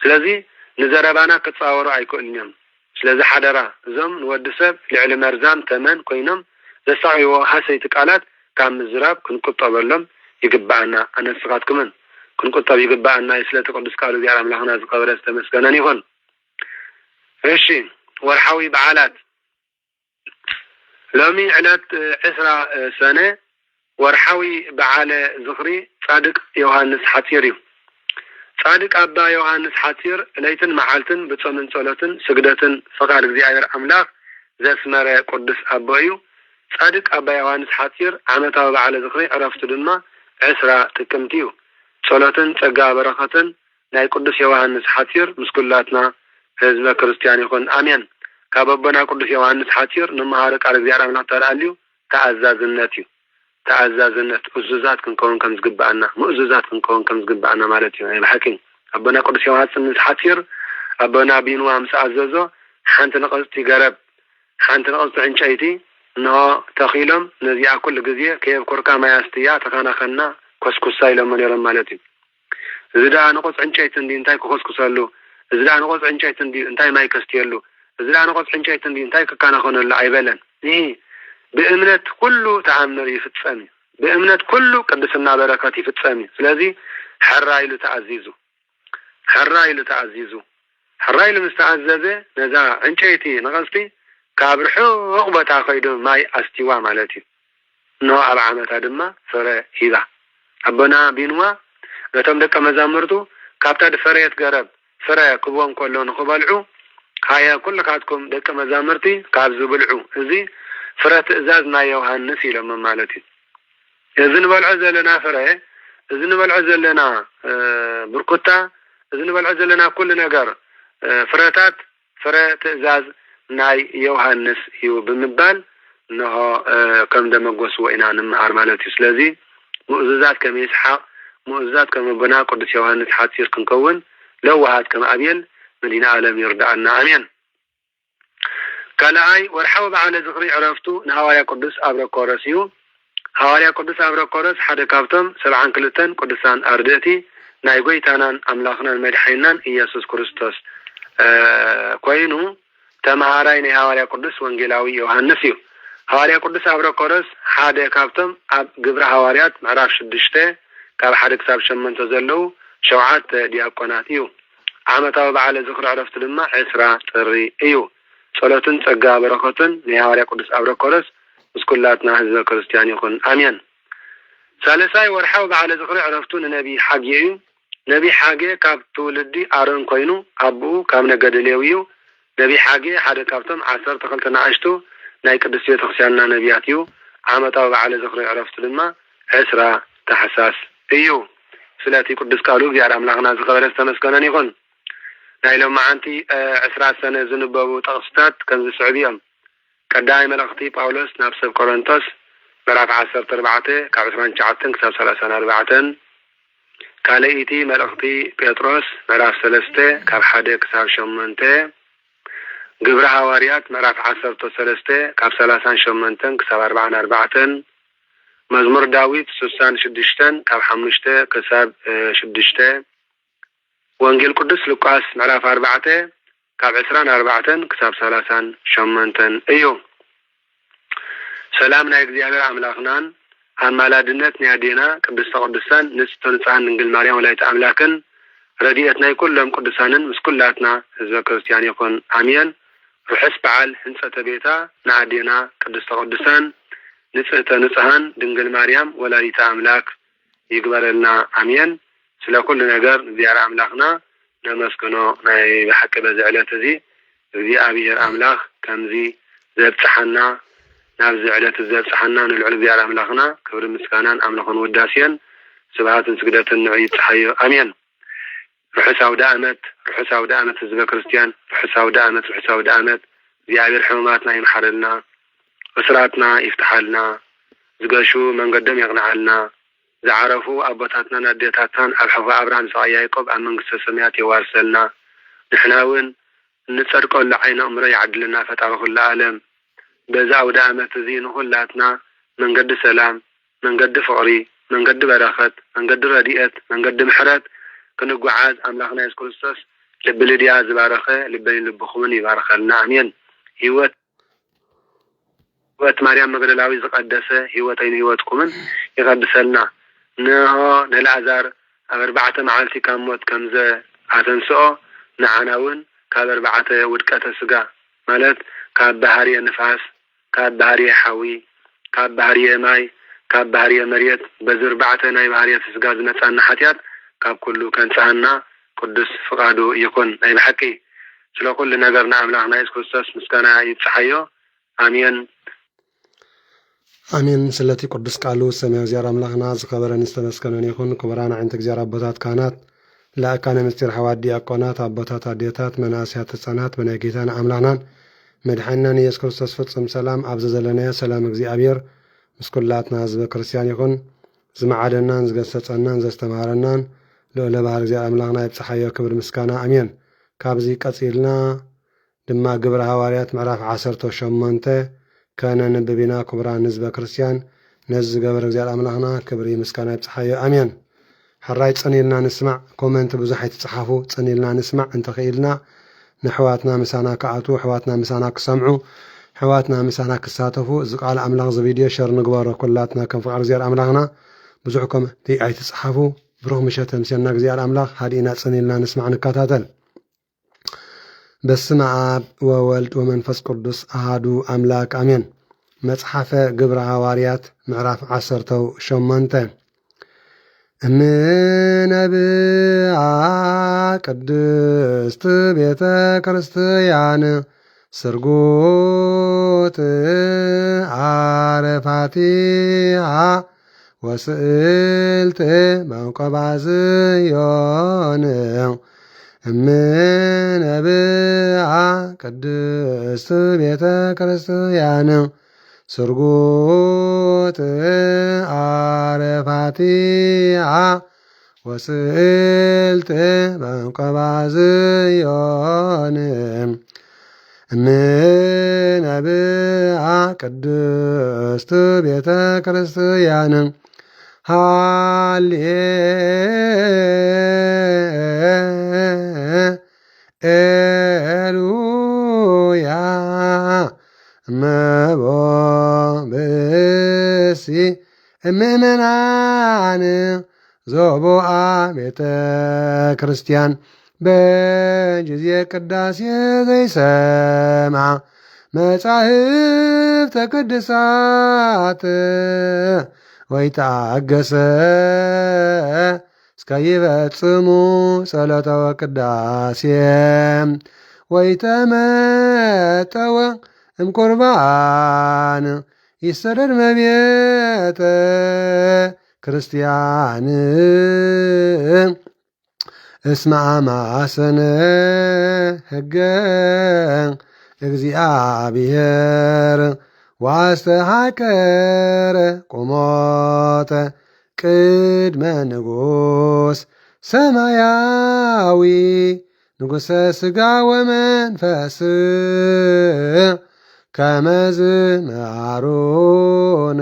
سلذي نزربانا كتصاوروا أي كلنيهم سلازي حدرا زم نودسب لعلم مرزام تمن كوينم زسعيو هسي تقالات كام مزراب كنقطب لهم يقبعنا أنا نسقاتكم كنقطب يقبعنا يسلا تقدس قالوا دي على ملحنا زقابر استمسكناني هون إيشي ورحوي بعالات لومي علات 10 سنة ورحوي بعالة زخري صادق يوهانس حتيريو صادق أبا يوهانس حتير ليتن معالتن بتصمن صولتن سجدتن فقار زيادر أملاك زسمر قدس أبايو صادق أبا يوهانس حتير عمتها بعالة زخري عرفت دما 10 تكمتيو صولتن تقا بركتن ناي قدس يوهانس حتير مسكولاتنا حزب كريستيان يكون آمين كاببنا قدس يوهانس حتير نمهارك على زيارة من أطار تعزازنتيو تعزازنت أزوزات كنكون كم زقبعنا مؤزوزات كنكون كم زقبعنا مالتيو يعني الحكيم أبنا قدس يوهانس حتير أبنا بينو أمس عزازو حانت نقصتي قرب حانت نقصت عن شايتي إنه تخيلهم نزيع كل جزية كيف كركا ما يستيا تخانا خنا كسكساي لما يرم مالتي إذا نقص عن شايتن دي انتاي كسكسالو إذا نقص عن شايتن دي انتاي ما يكستيلو إذا نقص عن شايتن دي انتاي كان خون اللعيبلن إيه بأمنة كله تعمر يفتسامي بأمنة كله قدسنا بركاتي يفتسامي ስለዚህ حرايل تعزيزو حرايل تعزيزو حرايل مستعززه نذا انچيتي نقصتي كابرحو عقبتا خيدو ماي استوا مالتي نو ابعمتا دما فره هيدا ابنا بينوا نتم دك مزامرتو كابتا دفريت غرب فره كبون كلو نخبلعو هيا كلكاتكم دك مزامرتي كابزو بلعو ازي فرات ازازنا يوهانس لما مالتي اذن بالعزل لنا فره اذن بالعزل لنا بركوتا اذن بالعزل لنا كل نجار فراتات فرات ازاز ناي يوهانس يو بمبال انه كم دمغوس وإنا نمهار مالتي سلازي مؤززات كم يسحق مؤززات كم بنا قدس يوهانس حاتير كنكون لوهات كم أبيل مدينة عالم يردعنا أمين كلاي ورحوا بعد ذكري عرفتو نهاية قدس أبركورسيو هاواريا قدس أبركورس حدا كابتم 7 كلتن قدسان أردتي نايقوي تانان أملاخنا المدحينان إيسوس كريستوس كوينو تمهارين هاواريا قدس وانجيلاوي يوهانسيو هاواريا قدس أبركورس حدا كابتم قبر هاواريات معراف شدشته كاب حدا كتاب شمن تزلو شوعات دياقوناتيو عامتاو بعد ذكر عرفت لما 10 طري ايو صلاتن ጸጋ በረከትን የሐዋርያ ቅዱስ አብረኮረስ እስኩላትና ህዝበ ክርስቲያን ይሁን አሜን። ሳለሳይ ወርሐው በዓለ ዝክሪ ዕረፍቱ ነቢ ሐጌዩ ነቢ ሐጌ ካብ ትውልዲ አሮን ኮይኑ አቡ ካብ ነገደ ሌዊዩ نبي حاجة حدا كابتم 12 نعشتو ناي قدس ቤተክርስቲያንና ነቢያት እዩ ዓመታዊ በዓለ ዝኽሪ ዕረፍቱ ድማ 10 ታሕሳስ እዩ ስለቲ ቅዱስ ቃሉ እግዚአብሔር አምላክና ዝኸበረ ተመስገነን ይኹን ናይ ሎማዓንቲ 10 ሰነ ዝንበቡ ጥቅስታት ከም ዝስዕብ እዮም ቀዳማይ መልእኽቲ ጳውሎስ ናብ ሰብ ቆሮንቶስ ምዕራፍ 14 ካብ 29 ክሳብ 34 ካልአይቲ መልእኽቲ ጴጥሮስ ምዕራፍ 3 ካብ 1 ክሳብ 8 ግብረ ሐዋርያት ምዕራፍ 13 ካብ 38 ክሳብ 44 መዝሙር ዳዊት 66 ካብ 5 ክሳብ 6 ወንጌል ቅዱስ ሉቃስ ምዕራፍ 4 ካብ 24 ክሳብ 38 እዩ ሰላም ናይ እግዚአብሔር አምላክናን አማላድነት ንያዴና ቅድስተ ቅዱሳን ንጽሕተ ንጹሐን ድንግል ማርያም ወላዲተ አምላክን ረድኤት ናይ ኩሎም ቅዱሳንን ምስ ኩላትና ህዝበ ክርስቲያን ይኹን አሜን ርሑስ በዓል ህንጸተ ቤታ ንአዴና ቅድስተ ቅዱሳን ንጽሕተ ንጹሐን ድንግል ማርያም ወላዲተ አምላክ ይግበረልና አሜን ስለ ኩሉ ነገር እግዚአብሔር አምላክና ነመስግኖ ናይ በሐቂ በዝዕለት እዚ እግዚአብሔር አምላክ ከምዚ ዘብጽሐና ናብ ዝዕለት ዘብጽሐና ንልዑል እግዚአብሔር አምላክና ክብር ምስጋናን አምልኾን ውዳሴን ስብሐትን ስግደትን ንዕይ ጽሐዮ አሜን ርሑስ አውደ ዓመት ህዝበ ክርስቲያን ርሑስ አውደ ዓመት እግዚአብሔር ሕማማትና ይምሐረልና እስራትና ይፍታሐልና ዝገሹ መንገዶም ይቕንዓልና ዝዓረፉ አቦታትና ናዴታታን ኣብ ሕዋ አብርሃም ይስሐቅ ያዕቆብ ኣብ መንግስተ ሰማያት ይዋርሰልና ንሕና እውን እንጸድቀሉ ዓይነ እምሮ ይዓድልና ፈጣሪ ኩሉ ዓለም በዛ አውደ ዓመት እዚ ንኹላትና መንገዲ ሰላም መንገዲ ፍቅሪ መንገዲ በረኸት መንገዲ ረድኤት መንገዲ ምሕረት ክንጓዓዝ አምላክና ኢየሱስ ክርስቶስ ልብ ልድያ ዝባረኸ ልበይ ልብኹምን ይባረኸልና አሜን ህይወት ማርያም መግደላዊ ዝቀደሰ ህይወተይን ህይወትኩምን ይቀድሰልና ንሆ ንላዛር ኣብ 4 መዓልቲ ካብ ሞት ከምዘ ኣተንስኦ ንዓናውን ካብ 4 ውድቀተ ስጋ ማለት ካብ ባህርየ ንፋስ ካብ ባህርየ ሓዊ ካብ ባህርየ ማይ ካብ ባህርየ መሬት በ4 ናይ ባህርየ ስጋ ዝመጻና ሓጢያት ካብ ኩሉ ከንጻና ቅዱስ ፍቃዱ ይኩን ናይ በሐቂ ስለ ኩሉ ነገርና አምላክና ኢየሱስ ክርስቶስ ምስጋና ይጽሐዮ አሜን አሜን ስለቲ ቅዱስ ቃሉ ሰማያዊ እግዚአብሔር አምላክና ዝኸበረን ዝተመስገነን ይኹን ክቡራን ዓይንተ እግዚአብሔር አቦታት ካህናት ለአካነ ምስጢር ሐዋርያት ዲያቆናት አቦታት አዴታት መናእስያት ህፃናት በናይ ጌታና አምላክናን መድኃኒናን ኢየሱስ ክርስቶስ ፍጹም ሰላም ኣብዚ ዘለናዮ ሰላም እግዚአብሔር ምስ ኩላትና ህዝበ ክርስቲያን ይኹን ዝመዓደናን ዝገሰጸናን ዘስተምሃረናን ልዑለ ባህር እግዚአብሔር አምላክና ይብጽሐዮ ክብር ምስጋና አሜን ካብዚ ቀጺልና ድማ ግብረ ሐዋርያት ምዕራፍ 18 ከነ ንብቢና ክቡራን ህዝበ ክርስቲያን ነዚ ዝገበረ እግዚአብሔር አምላክና ክብሪ ምስጋና ይብጽሐዮ አሜን حراي صنيلنا نسمع كومنت بزحيت تصحفوا صنيلنا نسمع انت خيلنا نحواتنا مسانا كعتو حواتنا مسانا كسمعوا حواتنا مسانا كساتفوا زقال املاغ فيديو شير نغبره كلاتنا كم فقر زيار املاغنا بزحكم دي اي تصحفوا بروح مشاتم سينا زيار املاغ هادينا صنيلنا نسمع نكاتاتل بسم اب وولد ومنفس قدس احدو املاك امين مصحفه ግብረ ሐዋርያት ምዕራፍ 18 እምነብአ ቅድስት ቤተ ክርስቲያን ስርጉት አረፋቲሃ ወስእልት መንቆባዝዮን እምነብአ ቅድስት ቤተ ክርስቲያን ስርጉት አረፋቲሃ ወስእልት መንቆባዝዮን እምነብአ ቅድስት ቤተ ክርስቲያን ሃሌሉያ እመቦ ብእሲ እምእመናን ዞቦአ ቤተ ክርስቲያን በጊዜ ቅዳሴ ዘይሰምዐ መጻሕፍተ ቅዱሳት ወይተአገሰ እስከ ይፈጽሙ ጸሎተ ወቅዳሴ ወይተመጠወ እምቁርባን ይሰደድ መቤተ ክርስቲያን እስማዓ ማእሰነ ሕገ እግዚአብሔር ዋስተሃቀረ ቁሞተ ቅድመ ንጉሥ ሰማያዊ ንጉሠ ሥጋ ወመንፈስ ከመዝ መዓሩነ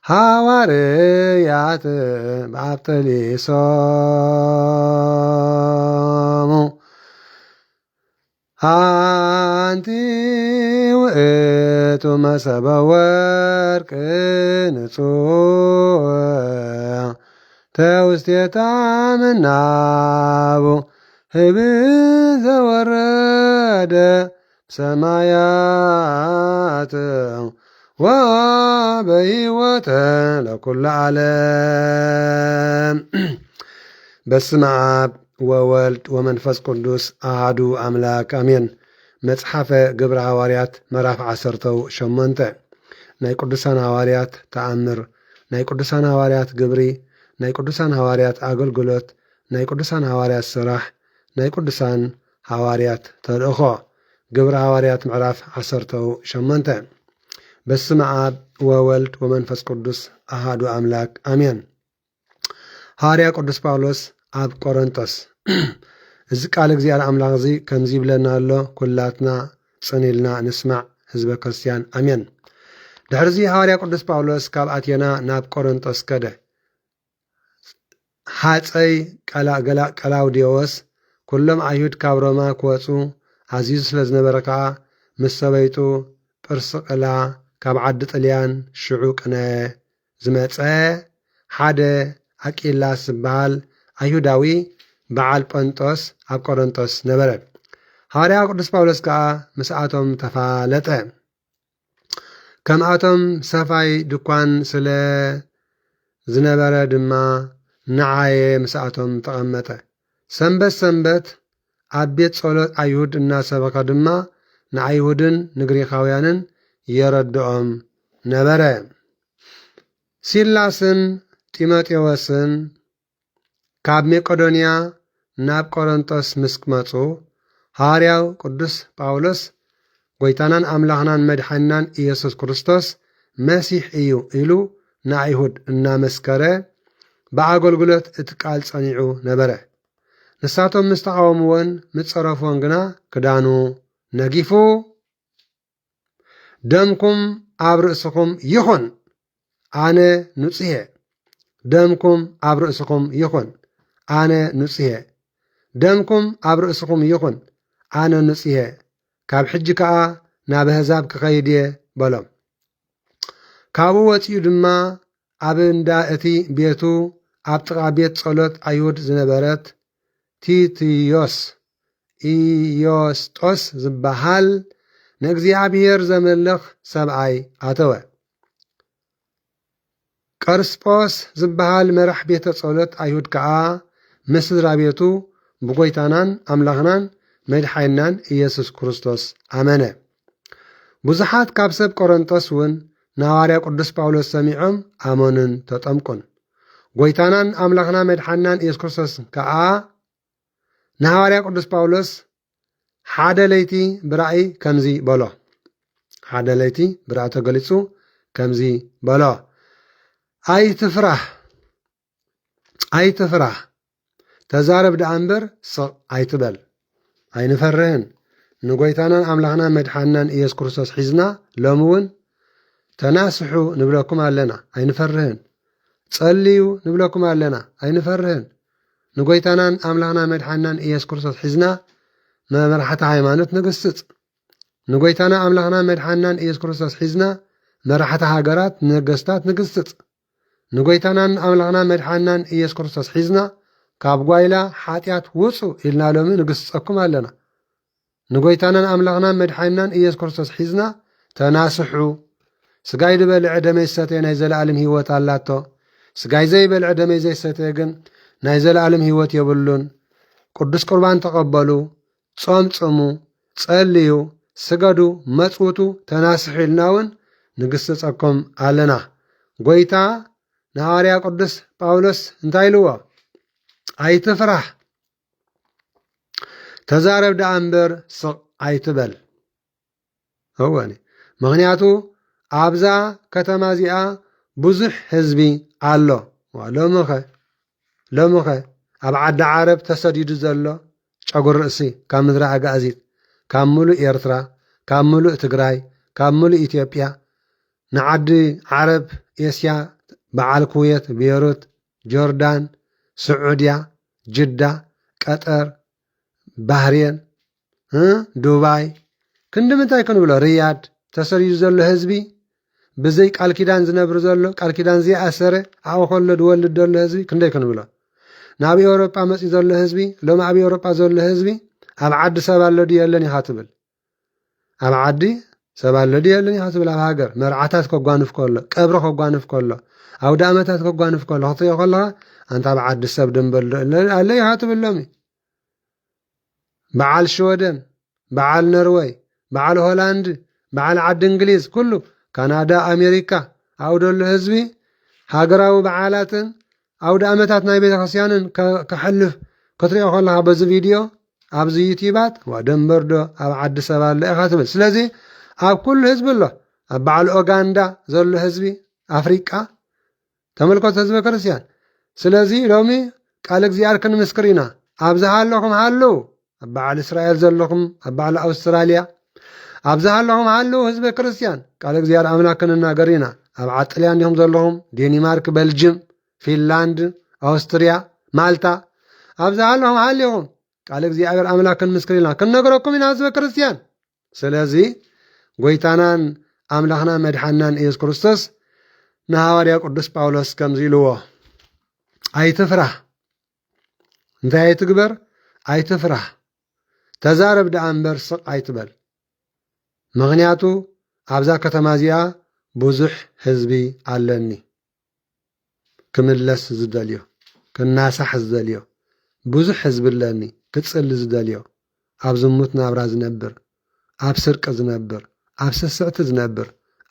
ሐዋርያት በአብጠሊሶሙ አንቲ ውእቱ መሰበ ወርቅ ንጹሕ ተውስቴታ ምናቡ ህብእ ዘወረደ ሰማያት ወበሕይወተ ለኩሉ ዓለም። በስመ አብ ወወልድ ወመንፈስ ቅዱስ አሐዱ አምላክ አሜን። መጽሐፈ ግብረ ሐዋርያት ምዕራፍ 18 ናይ ቅዱሳን ሐዋርያት ተአምር፣ ናይ ቅዱሳን ሐዋርያት ግብሪ፣ ናይ ቅዱሳን ሐዋርያት አገልግሎት፣ ናይ ቅዱሳን ሐዋርያት ስራሕ፣ ናይ ቅዱሳን ሐዋርያት ተልእኾ። ግብረ ሐዋርያት ምዕራፍ 18 በስመ አብ ወወልድ ወመንፈስ ቅዱስ አሐዱ አምላክ አሜን። ሐዋርያ ቅዱስ ጳውሎስ ኣብ ቆሮንጦስ። እዚ ቃል እግዚአብሔር አምላክ እዚ ከምዚ ይብለና ኣሎ። ኩላትና ጽኒልና ንስማዕ ህዝበ ክርስቲያን አሜን። ድሕርዚ ሐዋርያ ቅዱስ ጳውሎስ ካብ ኣቴና ናብ ቆሮንጦስ ከደ። ሓፀይ ቀላውዴዎስ ኩሎም ኣይሁድ ካብ ሮማ ክወፁ ኣዝዩ ስለ ዝነበረ ከዓ ምስ ሰበይጡ ጵርስቅላ ካብ ዓዲ ጥልያን ሽዑ ቅነ ዝመፀ ሓደ ኣቂላስ ዝበሃል ኣይሁዳዊ በዓል ጶንጦስ ኣብ ቆሮንጦስ ነበረ። ሐዋርያ ቅዱስ ጳውሎስ ከዓ ምስኣቶም ተፋለጠ። ከምኣቶም ሰፋይ ድኳን ስለ ዝነበረ ድማ ንዓየ ምስኣቶም ተቐመጠ። ሰንበት ሰንበት ኣብ ቤት ጸሎት ኣይሁድ እናሰበካ ድማ ንኣይሁድን ንግሪካውያንን የረድኦም ነበረ። ሲላስን ጢሞቴዎስን ካብ መቄዶንያ ናብ ቆሮንጦስ ምስ መጹ ሐዋርያው ቅዱስ ጳውሎስ ጐይታናን ኣምላኽናን መድሓኒናን ኢየሱስ ክርስቶስ መሲሕ እዩ ኢሉ ንኣይሁድ እናመስከረ ብኣገልግሎት እቲ ቃል ጸኒዑ ነበረ። ንሳቶም ምስ ተቃወምዎን ምስ ጸረፍዎን ግና ክዳኑ ነጊፉ ደምኩም ኣብ ርእስኹም ይኹን ኣነ ንጹሄ፣ ደምኩም ኣብ ርእስኹም ይኹን ኣነ ንጹሄ፣ ደምኩም ኣብ ርእስኹም ይኹን ኣነ ንጹሄ፣ ካብ ሕጂ ከዓ ናብ ኣሕዛብ ክኸይድ እየ በሎም። ካብኡ ወፂኡ ድማ ኣብ እንዳ እቲ ቤቱ ኣብ ጥቓ ቤት ጸሎት ኣይሁድ ዝነበረት ኢዮስጦስ ዝበሃል ንእግዚአብሔር ዘመልኽ ሰብኣይ ኣተወ። ቀርስጶስ ዝበሃል መራሕ ቤተ ጸሎት ኣይሁድ ከዓ ምስ ስድራ ቤቱ ብጐይታናን ኣምላኽናን መድሓኒናን ኢየሱስ ክርስቶስ ኣመነ። ብዙሓት ካብ ሰብ ቆሮንጦስ እውን ንሐዋርያ ቅዱስ ጳውሎስ ሰሚዖም ኣመኑን ተጠምቁን። ጐይታናን ኣምላኽና መድሓኒናን ኢየሱስ ክርስቶስ ከዓ ንሐዋርያ ቅዱስ ጳውሎስ ሓደ ለይቲ ብራእይ ከምዚ በሎ። ሓደ ለይቲ ብራእይ ተገሊጹ ከምዚ በሎ፣ ኣይትፍራህ ተዛረብ ደኣ እምበር ስቕ ኣይትበል፣ ኣይንፈርህን። ንጐይታናን ኣምላኽና መድሓኒናን ኢየሱስ ክርስቶስ ሒዝና ሎሚ እውን ተናስሑ ንብለኩም ኣለና፣ ኣይንፈርህን። ጸልዩ ንብለኩም ኣለና፣ ኣይንፈርህን። ንጐይታናን ኣምላኽና መድሓኒናን ኢየሱስ ክርስቶስ ሒዝና መራሕቲ ሃይማኖት ንግስጽ። ንጐይታና ኣምላኽና መድሓኒናን ኢየሱስ ክርስቶስ ሒዝና መራሕቲ ሃገራት ነገስታት ንግስጽ። ንጐይታናን ኣምላኽና መድሓኒናን ኢየሱስ ክርስቶስ ሒዝና ካብ ጓይላ ሓጢኣት ውፁ ኢልና ሎሚ ንግስጸኩም ኣለና። ንጐይታናን ኣምላኽና መድሓኒናን ኢየሱስ ክርስቶስ ሒዝና ተናስሑ። ስጋይ ዝበልዐ ደመይ ዝሰተየ ናይ ዘለኣለም ህይወት ኣላቶ፣ ስጋይ ዘይበልዐ ደመይ ዘይሰተየ ግን ናይ ዘለኣለም ህይወት የብሉን። ቅዱስ ቁርባን ተቐበሉ፣ ጾምጽሙ ጸልዩ ስገዱ መጽውቱ ተናስሑ ኢልና እውን ንግስጸኩም ኣለና። ጎይታ ንሐዋርያ ቅዱስ ጳውሎስ እንታይ ኢልዎ? ኣይትፍራሕ ተዛረብ ደኣ እምበር ስቕ ኣይትበል። እወኒ ምክንያቱ ኣብዛ ከተማ እዚኣ ብዙሕ ህዝቢ ኣሎ። ሎሚ ኸ ኣብ ዓዲ ዓረብ ተሰዲዱ ዘሎ ጨጉር ርእሲ ካብ ምድሪ ኣጋእዚት ካብ ሙሉእ ኤርትራ ካብ ሙሉእ ትግራይ ካብ ሙሉእ ኢትዮጵያ ንዓዲ ዓረብ ኤስያ በዓል ኩዌት ቤይሩት ጆርዳን ስዑድያ ጅዳ ቀጠር ባህሬን ዱባይ ክንዲ ምንታይ ክንብሎ ርያድ ተሰዲዱ ዘሎ ህዝቢ ብዘይ ቃል ኪዳን ዝነብር ዘሎ ቃል ኪዳን ዘይኣሰረ ኣብኡ ከሎ ድወልድ ዘሎ ህዝቢ ክንደይ ክንብሎ ናብ ኤውሮጳ መፂ ዘሎ ህዝቢ ሎሚ ኣብ ኤውሮጳ ዘሎ ህዝቢ ኣብ ዓዲ ሰብ ኣሎ ድዩ የለን ኢኻ ትብል ኣብ ዓዲ ሰብ ኣሎ ድዩ የለን ኢኻ ትብል ኣብ ሃገር መርዓታት ከጓንፍ ከሎ ቀብሪ ከጓንፍ ከሎ ኣብ ዳኣመታት ከጓንፍ ከሎ ክትሪኦ ከለኻ ኣንታ ኣብ ዓዲ ሰብ ድንበል ኣሎ ኢኻ ትብል ሎሚ በዓል ሽወደን በዓል ኖርዌይ በዓል ሆላንድ በዓል ዓዲ እንግሊዝ ኩሉ ካናዳ ኣሜሪካ ኣብኡ ደሎ ህዝቢ ሃገራዊ በዓላትን ኣብ ዳኣመታት ናይ ቤተ ክርስቲያንን ከሕልፍ ክትሪኦ ከለኻ በዚ ቪድዮ ኣብዚ ዩቲባት ደንበርዶ ኣብ ዓዲ ሰብ ኣሎ ኢኻ ትብል። ስለዚ ኣብ ኩሉ ህዝቢ ኣሎ ኣብ በዓል ኦጋንዳ ዘሎ ህዝቢ ኣፍሪቃ ተመልከቱ ህዝቢ ክርስቲያን። ስለዚ ሎሚ ቃል እግዚኣብሔር ክንምስክር ኢና። ኣብዛ ሃለኹም ሃለው ኣብ በዓል እስራኤል ዘለኹም ኣብ በዓል ኣውስትራልያ ኣብዛ ሃለኹም ሃለው ህዝቢ ክርስቲያን ቃል እግዚኣብሔር ኣምላክ ክንናገር ኢና። ኣብ ዓጥልያ እንዲኹም ዘለኹም ዴንማርክ ቤልጅየም ፊንላንድ ኣውስትርያ ማልታ ኣብዛ ሃለኹም ሃለኹም ቃል እግዚኣብሔር ኣምላክ ክንምስክር ኢና ክንነገረኩም ኢና ህዝቢ ክርስቲያን። ስለዚ ጎይታናን ኣምላኽና መድሓናን ኢየሱስ ክርስቶስ ንሐዋርያ ቅዱስ ጳውሎስ ከምዚ ኢልዎ ኣይትፍራሕ እንታይ ኣይትግበር ኣይትፍራሕ ተዛረብ ደኣ እምበር ስቕ ኣይትበል። ምክንያቱ ኣብዛ ከተማ እዚኣ ብዙሕ ህዝቢ ኣለኒ ክምለስ ዝደልዮ ክናሳሕ ዝደልዮ ብዙሕ ህዝቢ ኣለኒ ክጽሊ ዝደልዮ ኣብ ዝሙት ናብራ ዝነብር ኣብ ስርቂ ዝነብር ኣብ ስስዕቲ ዝነብር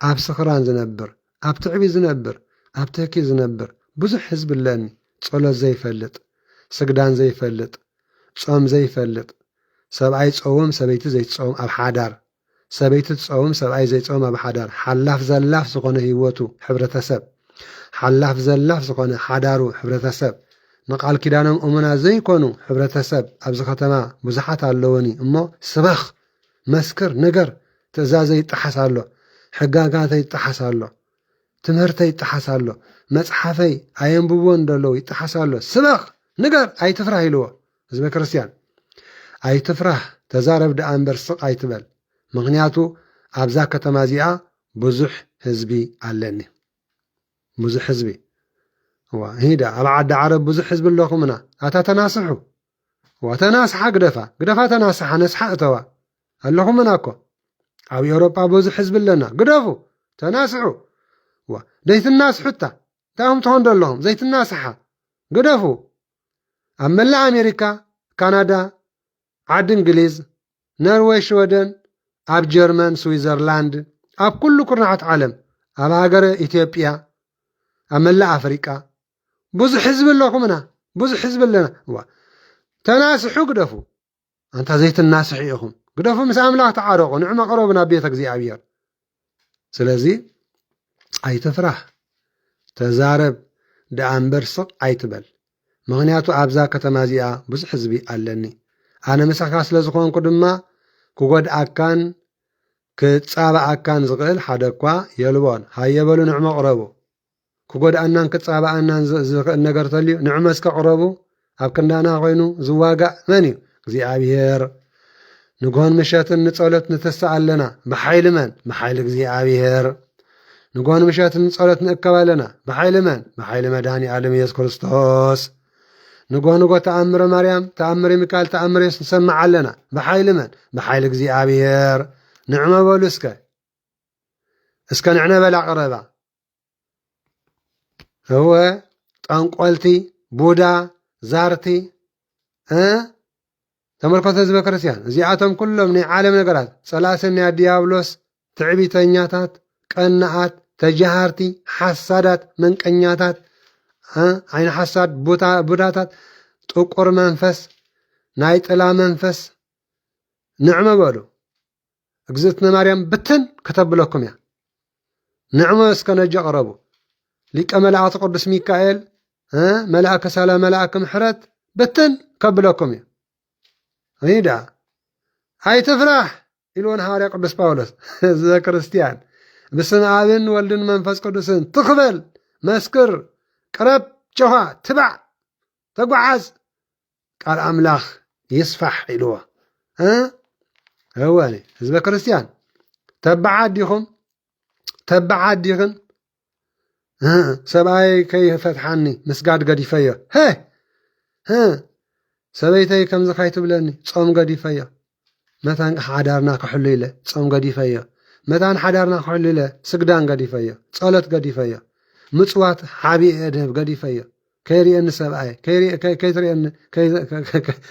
ኣብ ስኽራን ዝነብር ኣብ ትዕቢ ዝነብር ኣብ ትሕኪ ዝነብር ብዙሕ ህዝቢ ኣለኒ ጸሎት ዘይፈልጥ ስግዳን ዘይፈልጥ ጾም ዘይፈልጥ ሰብኣይ ጸውም ሰበይቲ ዘይትጸውም ኣብ ሓዳር ሰበይቲ ትጸውም ሰብኣይ ዘይጸውም ኣብ ሓዳር ሓላፍ ዘላፍ ዝኾነ ህይወቱ ሕብረተሰብ ሓላፍ ዘላፍ ዝኾነ ሓዳሩ ሕብረተሰብ ንቃል ኪዳኖም እሙና ዘይኮኑ ሕብረተሰብ ኣብዚ ከተማ ብዙሓት ኣለውኒ እሞ ስበኽ መስክር ነገር ትእዛዘ ይጠሓስ ኣሎ ሕጋጋተ ይጠሓስ ኣሎ ትምህርተ ይጠሓስ ኣሎ መፅሓፈይ ኣየንብቦን ደለዉ ይጠሓስ ኣሎ ስበኽ ንገር ኣይትፍራሕ ኢልዎ ህዝቢ ክርስቲያን ኣይትፍራሕ ተዛረብ ደኣ እምበር ስቕ ኣይትበል። ምክንያቱ ኣብዛ ከተማ እዚኣ ብዙሕ ህዝቢ ኣለኒ ብዙሕ ህዝቢ ሂዳ ኣብ ዓዲ ዓረብ ብዙሕ ህዝቢ ኣለኹምና ኣታ ተናስሑ ተናስሓ ግደፋ ተናስሓ ነስሓ እተዋ ኣለኹምና እኮ ኣብ ኤውሮጳ ብዙሕ ህዝቢ ኣለና ግደፉ ተናስሑ ዘይትናስሑታ እንታይኹም ትኾን ደለኹም ዘይትናስሓ ግደፉ ኣብ መላእ ኣሜሪካ ካናዳ ዓዲ እንግሊዝ ኖርዌይ ሽወደን ኣብ ጀርመን ስዊዘርላንድ ኣብ ኩሉ ኩርናዓት ዓለም ኣብ ሃገረ ኢትዮጵያ ኣብ መላእ ኣፍሪቃ ብዙሕ ህዝቢ ኣለኹምና ብዙሕ ህዝቢ ኣለና ተናስሑ ግደፉ ኣንታ ዘይትናስሑ ኢኹም ግደፉ ምስ ኣምላኽ ተዓረቑ ንዕማ ቀረቡ ናብ ቤተ እግዚኣብሔር። ስለዚ ኣይትፍራሕ ተዛረብ ደኣ እምበር ስቕ ኣይትበል። ምክንያቱ ኣብዛ ከተማ እዚኣ ብዙሕ ህዝቢ ኣለኒ ኣነ ምሳኻ ስለ ዝኾንኩ ድማ ክጎድኣካን ክጻባኣካን ዝኽእል ሓደ እኳ የልቦን ሃየበሉ ንዕሞ ቅረቡ ክጎድኣናን ክጻባኣናን ዝኽእል ነገር ተልዩ ንዕሞ እስከ ቅረቡ ኣብ ክንዳና ኮይኑ ዝዋጋእ መን እዩ? እግዚኣብሔር። ንጎሆን ምሸትን ንጸሎት ንተስእ ኣለና ብሓይሊ መን? ብሓይሊ እግዚኣብሔር። ንጎሆን ምሸትን ንጸሎት ንእከብ ኣለና ብሓይሊ መን? ብሓይሊ መድሃኒ ዓለም ኢየሱስ ክርስቶስ። ንጎ ተኣምረ ማርያም ተኣምረ ሚካኤል ተኣምረ ኢየሱስ ንሰማዕ ኣለና ብሓይሊ መን? ብሓይሊ እግዚኣብሔር። ንዕመ በሉ እስከ ንዕነ በላ ቀረባ ህወ ጠንቆልቲ ቡዳ ዛርቲ ተመልከቱ ህዝበ ክርስቲያን እዚኣቶም ኩሎም ናይ ዓለም ነገራት ጸላስና ዲያብሎስ ትዕቢተኛታት ቀናኣት ተጃሃርቲ ሓሳዳት መንቀኛታት ዓይነ ሓሳድ ቡዳታት ጥቁር መንፈስ ናይ ጥላ መንፈስ ንዕመ በሉ እግዝእትነ ማርያም ብትን ከተብለኩም እያ ንዕመ እስከ ነጃ ቀረቡ ሊቀ መላእክት ቅዱስ ሚካኤል መልአከ ሰላም መልአከ ምሕረት ብትን ከብለኩም እያ ወይዳ ኣይትፍራህ ኢልዎን ሐዋርያ ቅዱስ ጳውሎስ ህዝበ ክርስቲያን بسم آبن ولدن منفس قدسن تقبل مسكر قرب جوا تبع تقعز قال أملاخ يصفح إلوه هواني حزب كريستيان تبع عديهم سبعي كي فتحني مسقاد قد يفيا سبيتي كم زخايت بلني صوم قد يفيا متى حدارنا كحليله صوم قد يفيا متى حدارنا كحليله سجدان قد يفيا صلاة قد يفيا مصوات حبي أدب قد يفيا كيري أن سبعي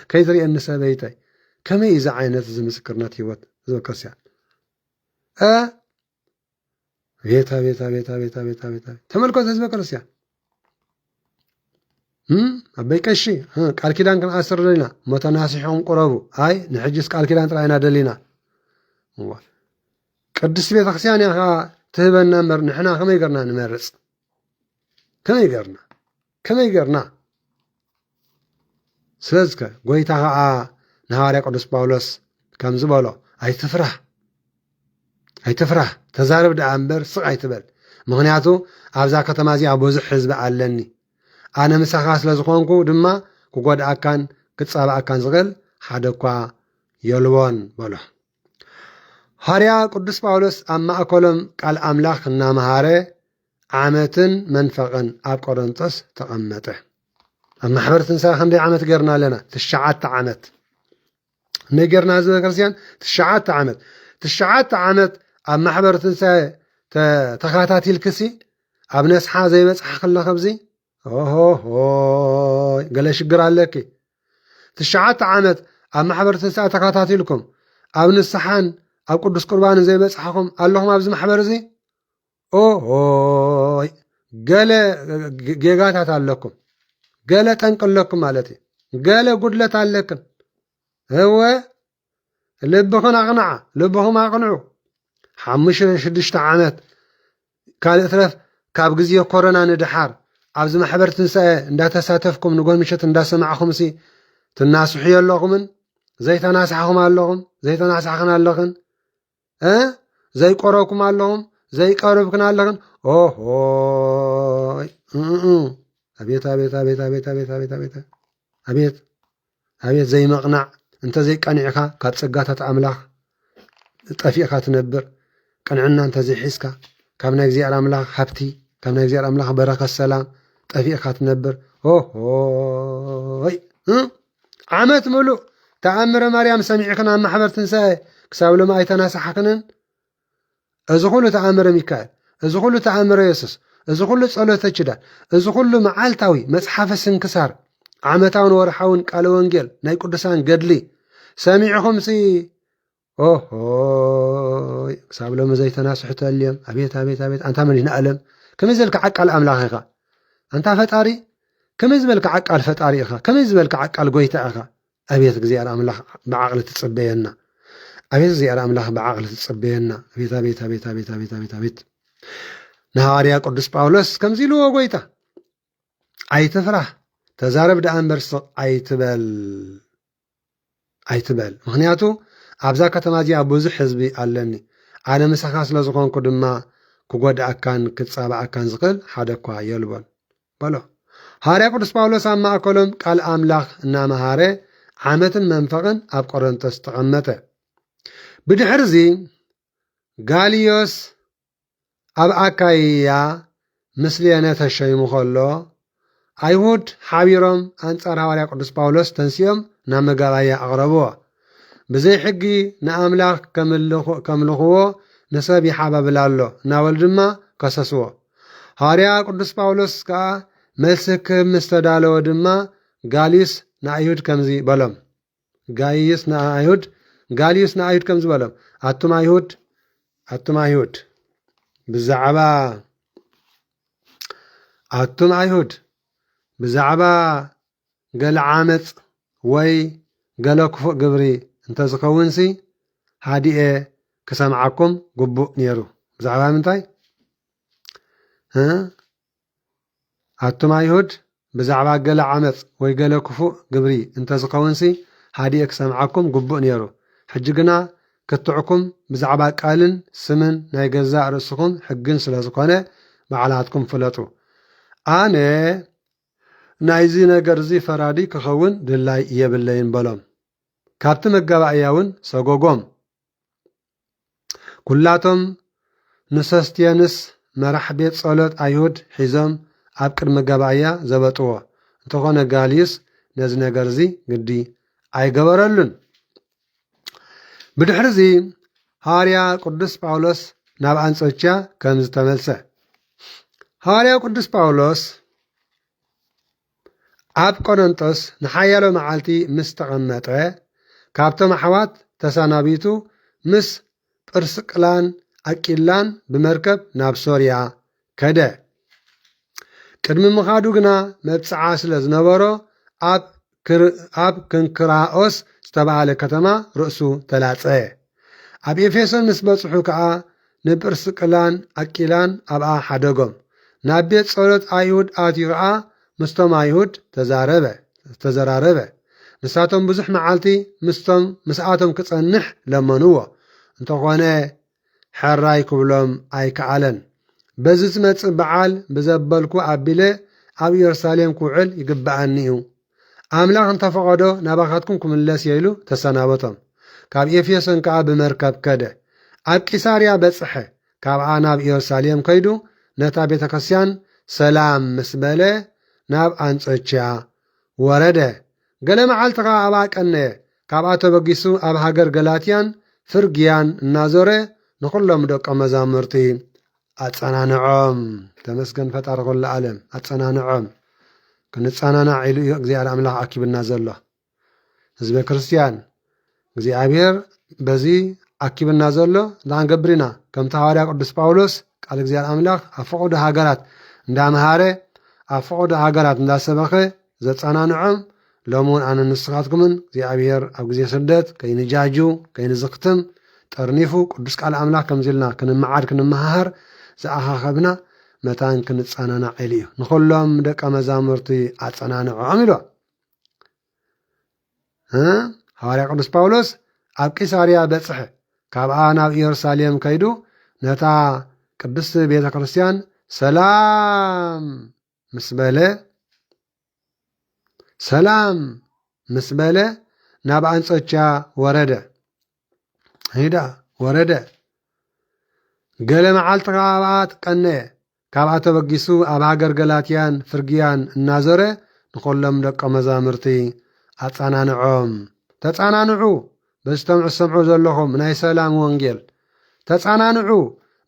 كيتري أن سبيتي كم إذا عينت زي مسكرنات يوت زي كرسيان بيتا تملكوت حزب كرسيان أبيك الشيء قال كده كان أسر لنا متناسحهم قربوا هاي نحجز قال كده تراينا دلينا قدس بيت خسيان يا أخا تهبنا نمر نحنا كم يقرنا نمرس كم يقرنا سلزك قويتها نهار قدس باولوس كم زبالو أي تفرح تزارب دعمبر سقعي تبل مغنياتو أبزا كتمازي أبوزح حزب علني أنا مسخاس لزخونكو دما كقود أكان كتصابع أكان زغل حدقوا يلوان بلو هاريا قدس باولوس أما أكلم قال أملاخ النامهاري عامتن منفقا أب قرنطس تقمته أما حبرت نساء خندي عامت قرنا لنا تشعات عامت نقرنا زي كرسيان تشعات عامت أما حبرت نساء تخاتاتي الكسي أبنس حازي مسح خلا خبزي قال شقر عليك تشعات عامت أما حبرت نساء تخاتاتي لكم أبن السحان أب قدس قربان زي مسحكم اللهم أبز محبر زي قال جيغاتات عليكم قال تنقل لكم مالتي قال قدلت عليكم هو لبهم أقنعوا حمش شدشت عامت قال اثرف كاب جزيه كورونا ندحار أبز محبر تنسى ندا تساتفكم نقول مشت ندا سمعكم سي تناسحي اللهم زي تناسحكم اللهم زي تناسحنا اللهم زي قرأكم اللهم زي قربكنا اللهم أبيت زي مقنع انت زي قنعك كاتسقاتات أملاخ طفيقها تنبر قنعنا انت زي حسكا كابنا يجزي الأملاخ حبتي كابنا يجزي الأملاخ بركة السلام طفيقها تنبر عمت ملو تأمر مريم سمعكنا أما حبر تنساي كساولو ما يتناسحكنن إذا كله تأمر ميكائيل إذا كله تأمر يسوس إذا كله صلاة تجدا إذا كله معالتاوي مصحف السنكسار عمتاون ورحاون قالوا انجيل ناي قدسان قدلي سامعهم سي صاب لهم زي تناسحت اليوم أبيت أنت من هنا ألم كم يزبلك عقل أملاخك أنت فتاري كم يزبلك عقل فتاري أخا كم يزبلك عقل قويت أخا أبيت زيار أملاخ بعقل تتصبينا أبيت زيار أملاخ بعقل تتصبينا أبيت نهاريا قدس باولوس كم زيلو قويتا أي تفرح تزارب دعان برسق أيتبال مغنياتو أبزا كتمازي أبوز حزبي ألني أنا مسخاس لزقون كدما كقود أكان كتصابع أكان زقل حدكوا يلبون بلو هاري قدس باولوس أما أكلم قال أملاخ إنما هاري عامة منفقا أب قرنطس تقمته بدحرزي غاليوس أب أكايا مسليانة الشيء مخلو أيهود حبيرهم أنصار حواري قدس باولوس تنسيهم نام قرايا أغربوه بزي حقي نأملاخ كملخوه نسابي حباب لالو ناول دما كسسوه حواري قدس باولوس كا ملسك مستدالو دما غاليس نأيهود كمزي بلم ጋይዮስ ንኣይሁድ ጋልዮስ ንኣይሁድ ከም ዝበሎም ኣቱም ኣይሁድ ብዛዕባ ገለ ዓመፅ ወይ ገለ ክፉእ ግብሪ እንተዝኸውንሲ ሃዲኤ ክሰምዓኩም ግቡእ ነይሩ። ብዛዕባ ምንታይ ኣቱም ኣይሁድ ብዛዕባ ገለ ዓመፅ ወይ ገለ ክፉእ ግብሪ እንተዝኸውንሲ ሃዲኤ ክሰምዓኩም ግቡእ ነይሩ። ሕጂ ግና ክትዕኩም ብዛዕባ ቃልን ስምን ናይ ገዛእ ርእስኹም ሕግን ስለ ዝኾነ ባዕላትኩም ፍለጡ። ኣነ ናይዚ ነገር እዚ ፈራዲ ክኸውን ድላይ የብለይን በሎም። ካብቲ መጋባእያ እውን ሰጎጎም ኩላቶም ንሶስቴንስ መራሕ ቤት ጸሎት ኣይሁድ ሒዞም ኣብ ቅድሚ መጋባእያ ዘበጥዎ እንተኾነ ጋልዮስ ነዚ ነገር እዚ ግዲ ኣይገበረሉን። ብድሕሪ እዚ ሐዋርያ ቅዱስ ጳውሎስ ናብ አንጾኪያ ከም ዝተመልሰ ሐዋርያ ቅዱስ ጳውሎስ ኣብ ቆሮንጦስ ንሓያሎ መዓልቲ ምስ ተቐመጠ ካብቶም ኣሕዋት ተሰናቢቱ ምስ ጵርስቅላን ኣቂላን ብመርከብ ናብ ሶርያ ከደ። ቅድሚ ምኻዱ ግና መብፅዓ ስለ ዝነበሮ ኣብ ክንክራኦስ ዝተባሃለ ከተማ ርእሱ ተላፀየ። ኣብ ኤፌሶን ምስ በጽሑ ከዓ ንጵርስቅላን ኣቂላን ኣብኣ ሓደጎም። ናብ ቤት ጸሎት ኣይሁድ ኣትዩ ከዓ ምስቶም ኣይሁድ ተዘራረበ። ንሳቶም ብዙሕ መዓልቲ ምስኣቶም ክጸንሕ ለመንዎ። እንተኾነ ሕራይ ክብሎም ኣይከኣለን። በዚ ዝመጽእ በዓል ብዘበልኩ ኣቢለ ኣብ ኢየሩሳሌም ክውዕል ይግብኣኒ እዩ። ኣምላኽ እንተፈቐዶ ናባኻትኩም ክምለስ የኢሉ ተሰናበቶም። ካብ ኤፌሶን ከዓ ብመርከብ ከደ። ኣብ ቂሳርያ በጽሐ። ካብኣ ናብ ኢየሩሳሌም ከይዱ ነታ ቤተ ክርስቲያን ሰላም ምስ በለ ናብ አንጾኪያ ወረደ። ገለ መዓልቲ ከዓ ኣብኣ ቀነየ። ካብኣ ተበጊሱ ኣብ ሃገር ገላትያን ፍርግያን እናዞረ ንኹሎም ደቀ መዛሙርቲ ኣጸናንዖም። ተመስገን ፈጣሪ ኩሉ ዓለም ኣጸናንዖም። ክንጸናናዕ ኢሉ እዩ እግዚኣብሔር ኣምላኽ ኣኪብና ዘሎ። ህዝበ ክርስቲያን እግዚኣብሔር በዚ ኣኪብና ዘሎ እንዳንገብር ኢና። ከምቲ ሐዋርያ ቅዱስ ጳውሎስ ቃል እግዚኣብሔር ኣምላኽ ኣብ ፍቑድ ሃገራት እንዳምሃረ ኣብ ፍቑድ ሃገራት እንዳሰበኸ ዘጸናንዖም ሎሚ እውን ኣነ ንስኻትኩምን እግዚኣብሔር ኣብ ግዜ ስደት ከይንጃጁ ከይንዝኽትም ጠርኒፉ ቅዱስ ቃል ኣምላኽ ከምዚልና ክንመዓድ ክንመሃር ዝኣኻኸብና መታን ክንጸናናዕ ኢሉ እዩ። ንኹሎም ደቀ መዛሙርቲ ኣጸናንዖም ኢሎ ሐዋርያ ቅዱስ ጳውሎስ ኣብ ቂሳርያ በጽሐ። ካብኣ ናብ ኢየሩሳሌም ከይዱ ነታ ቅድስቲ ቤተ ክርስቲያን ሰላም ምስ በለ ናብ አንጾኪያ ወረደ። ገለ መዓልቲ ከዓ ኣብኣ ቀነየ። ካብኣ ተበጊሱ ኣብ ሃገር ገላትያን ፍርግያን እናዞረ ንኹሎም ደቀ መዛሙርቲ ኣጸናንዖም። ተጸናንዑ በዚ ተሰምዑ ዘለኹም ናይ ሰላም ወንጌል ተጸናንዑ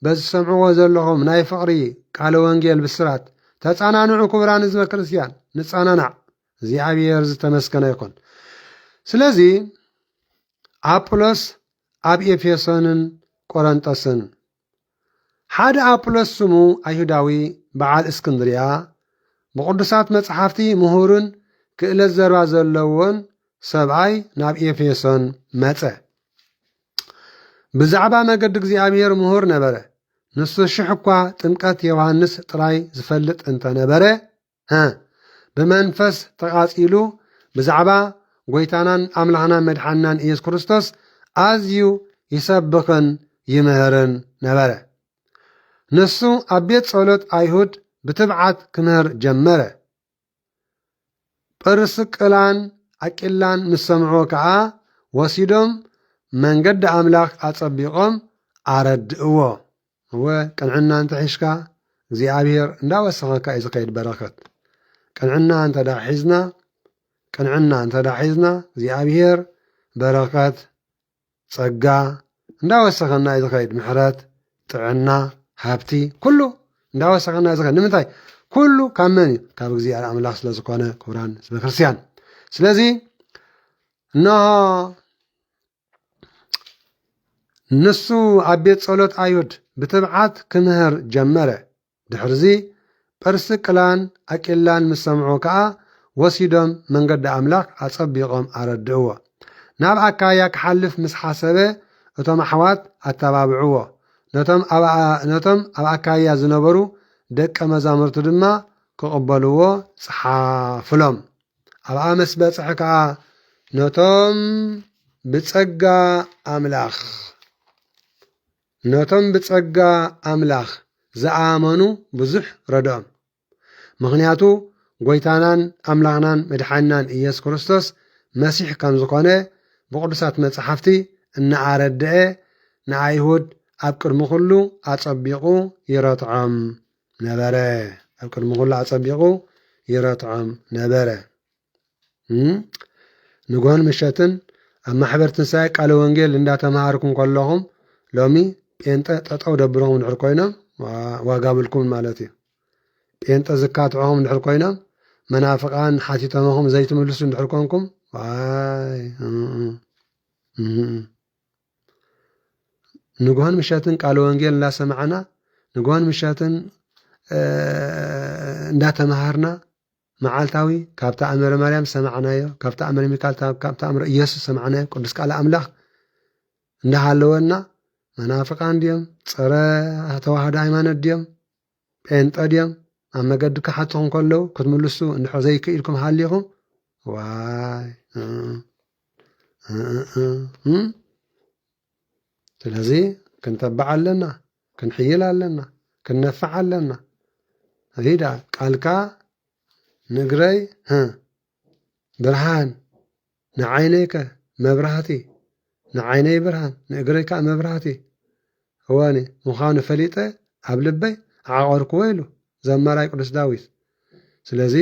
በዚ ሰምዕዎ ዘለኹም ናይ ፍቕሪ ቃለ ወንጌል ብስራት ተጸናንዑ። ክቡራን ህዝበ ክርስቲያን ንጸናናዕ። እግዚኣብሔር ዝተመስገነ ይኹን። ስለዚ አጵሎስ ኣብ ኤፌሶንን ቆሮንጦስን ሓደ አጵሎስ ስሙ ኣይሁዳዊ በዓል እስክንድርያ ብቅዱሳት መጽሓፍቲ ምሁርን ክእለት ዘረባ ዘለዎን ሰብኣይ ናብ ኤፌሶን መጸ። ብዛዕባ መገዲ እግዚኣብሔር ምሁር ነበረ። ንሱ ሽሕ እኳ ጥምቀት ዮሃንስ ጥራይ ዝፈልጥ እንተነበረ ብመንፈስ ተቓጺሉ ብዛዕባ ጐይታናን ኣምላኽናን መድሓንናን ኢየሱስ ክርስቶስ ኣዝዩ ይሰብኽን ይምህርን ነበረ። ንሱ ኣብ ቤት ጸሎት ኣይሁድ ብትብዓት ክምህር ጀመረ። ጵርስቅላን ኣቂላን ምስ ሰምዕዎ ከዓ ወሲዶም መንገዲ ኣምላኽ ኣጸቢቖም ኣረድእዎ። ቅንዕና እንተሒሽካ እግዚኣብሔር እንዳወሰኸካ እዩ ዝኸይድ በረኸት። ቅንዕና እንተዳሒዝና እግዚኣብሔር በረኸት ጸጋ እንዳወሰኸና እዩ ዝኸይድ። ምሕረት፣ ጥዕና፣ ሃብቲ ኩሉ እንዳወሰኸና እዩ ዝኸይድ። ንምንታይ? ኩሉ ካብ መን እዩ? ካብ እግዚኣብሔር ኣምላኽ ስለ ዝኾነ ክቡራን ህዝበ ክርስቲያን። ስለዚ ንሱ ኣብ ቤት ጸሎት ኣይሁድ ብትብዓት ክምህር ጀመረ። ድሕርዚ ጵርስቅላን ኣቂላን ምስ ሰምዑ ከዓ ወሲዶም መንገዲ ኣምላኽ ኣጸቢቖም ኣረድእዎ። ናብ ኣካያ ክሓልፍ ምስ ሓሰበ እቶም ኣሕዋት ኣተባብዕዎ። ነቶም ኣብ ኣካያ ዝነበሩ ደቀ መዛሙርቲ ድማ ክቕበልዎ ፀሓፍሎም። ኣብኣ ምስ በጽሐ ከዓ ነቶም ብጸጋ ኣምላኽ ዝኣመኑ ብዙሕ ረድኦም። ምኽንያቱ ጐይታናን ኣምላኽናን መድሓኒናን ኢየሱስ ክርስቶስ መሲሕ ከም ዝኾነ ብቅዱሳት መጽሓፍቲ እናኣረድአ ንኣይሁድ ኣብ ቅድሚ ኩሉ ኣጸቢቑ ይረትዖም ነበረ። ንጎን ምሸትን ኣብ ማሕበር ትንሣኤ ቃለ ወንጌል እንዳተማሃርኩም ከለኹም ሎሚ ጴንጠ ጠጠው ደብሮም እንድሕር ኮይኖም ዋጋ ብልኩም ማለት እዩ። ጴንጠ ዝካትዕኹም እንድሕር ኮይኖም መናፍቃን ሓቲቶምኹም ዘይትምልሱ እንድሕር ኮንኩም ንጎን ምሸትን ቃለ ወንጌል እንዳሰማዕና ንጎን ምሸትን እንዳተማሃርና መዓልታዊ ካብ ተኣምረ ማርያም ሰማዕናዮ፣ ካብ ተኣምረ ሚካኤል፣ ካብ ተኣምረ ኢየሱስ ሰማዕናዮ። ቅዱስ ቃል ኣምላኽ እንዳሃለወና መናፍቃን ድዮም፣ ፀረ ተዋህዶ ሃይማኖት ድዮም፣ ጴንጠ ድዮም ኣብ መገዲ ክሓትኹም ከለዉ ክትምልሱ እንድሕር ዘይክኢልኩም ሃሊኹም ዋይ ስለዚ ክንተባዕ ኣለና፣ ክንሕይል ኣለና፣ ክንነፍዕ ኣለና። ሪዳ ቃልካ ንግረይ ብርሃን ንዓይነይከ መብራህቲ ንዓይነይ ብርሃን ንእግረይ ከዓ መብራህቲ እወኒ ምዃኑ ፈሊጠ ኣብ ልበይ ዓቆርክዎ ኢሉ ዘመራይ ቅዱስ ዳዊት። ስለዚ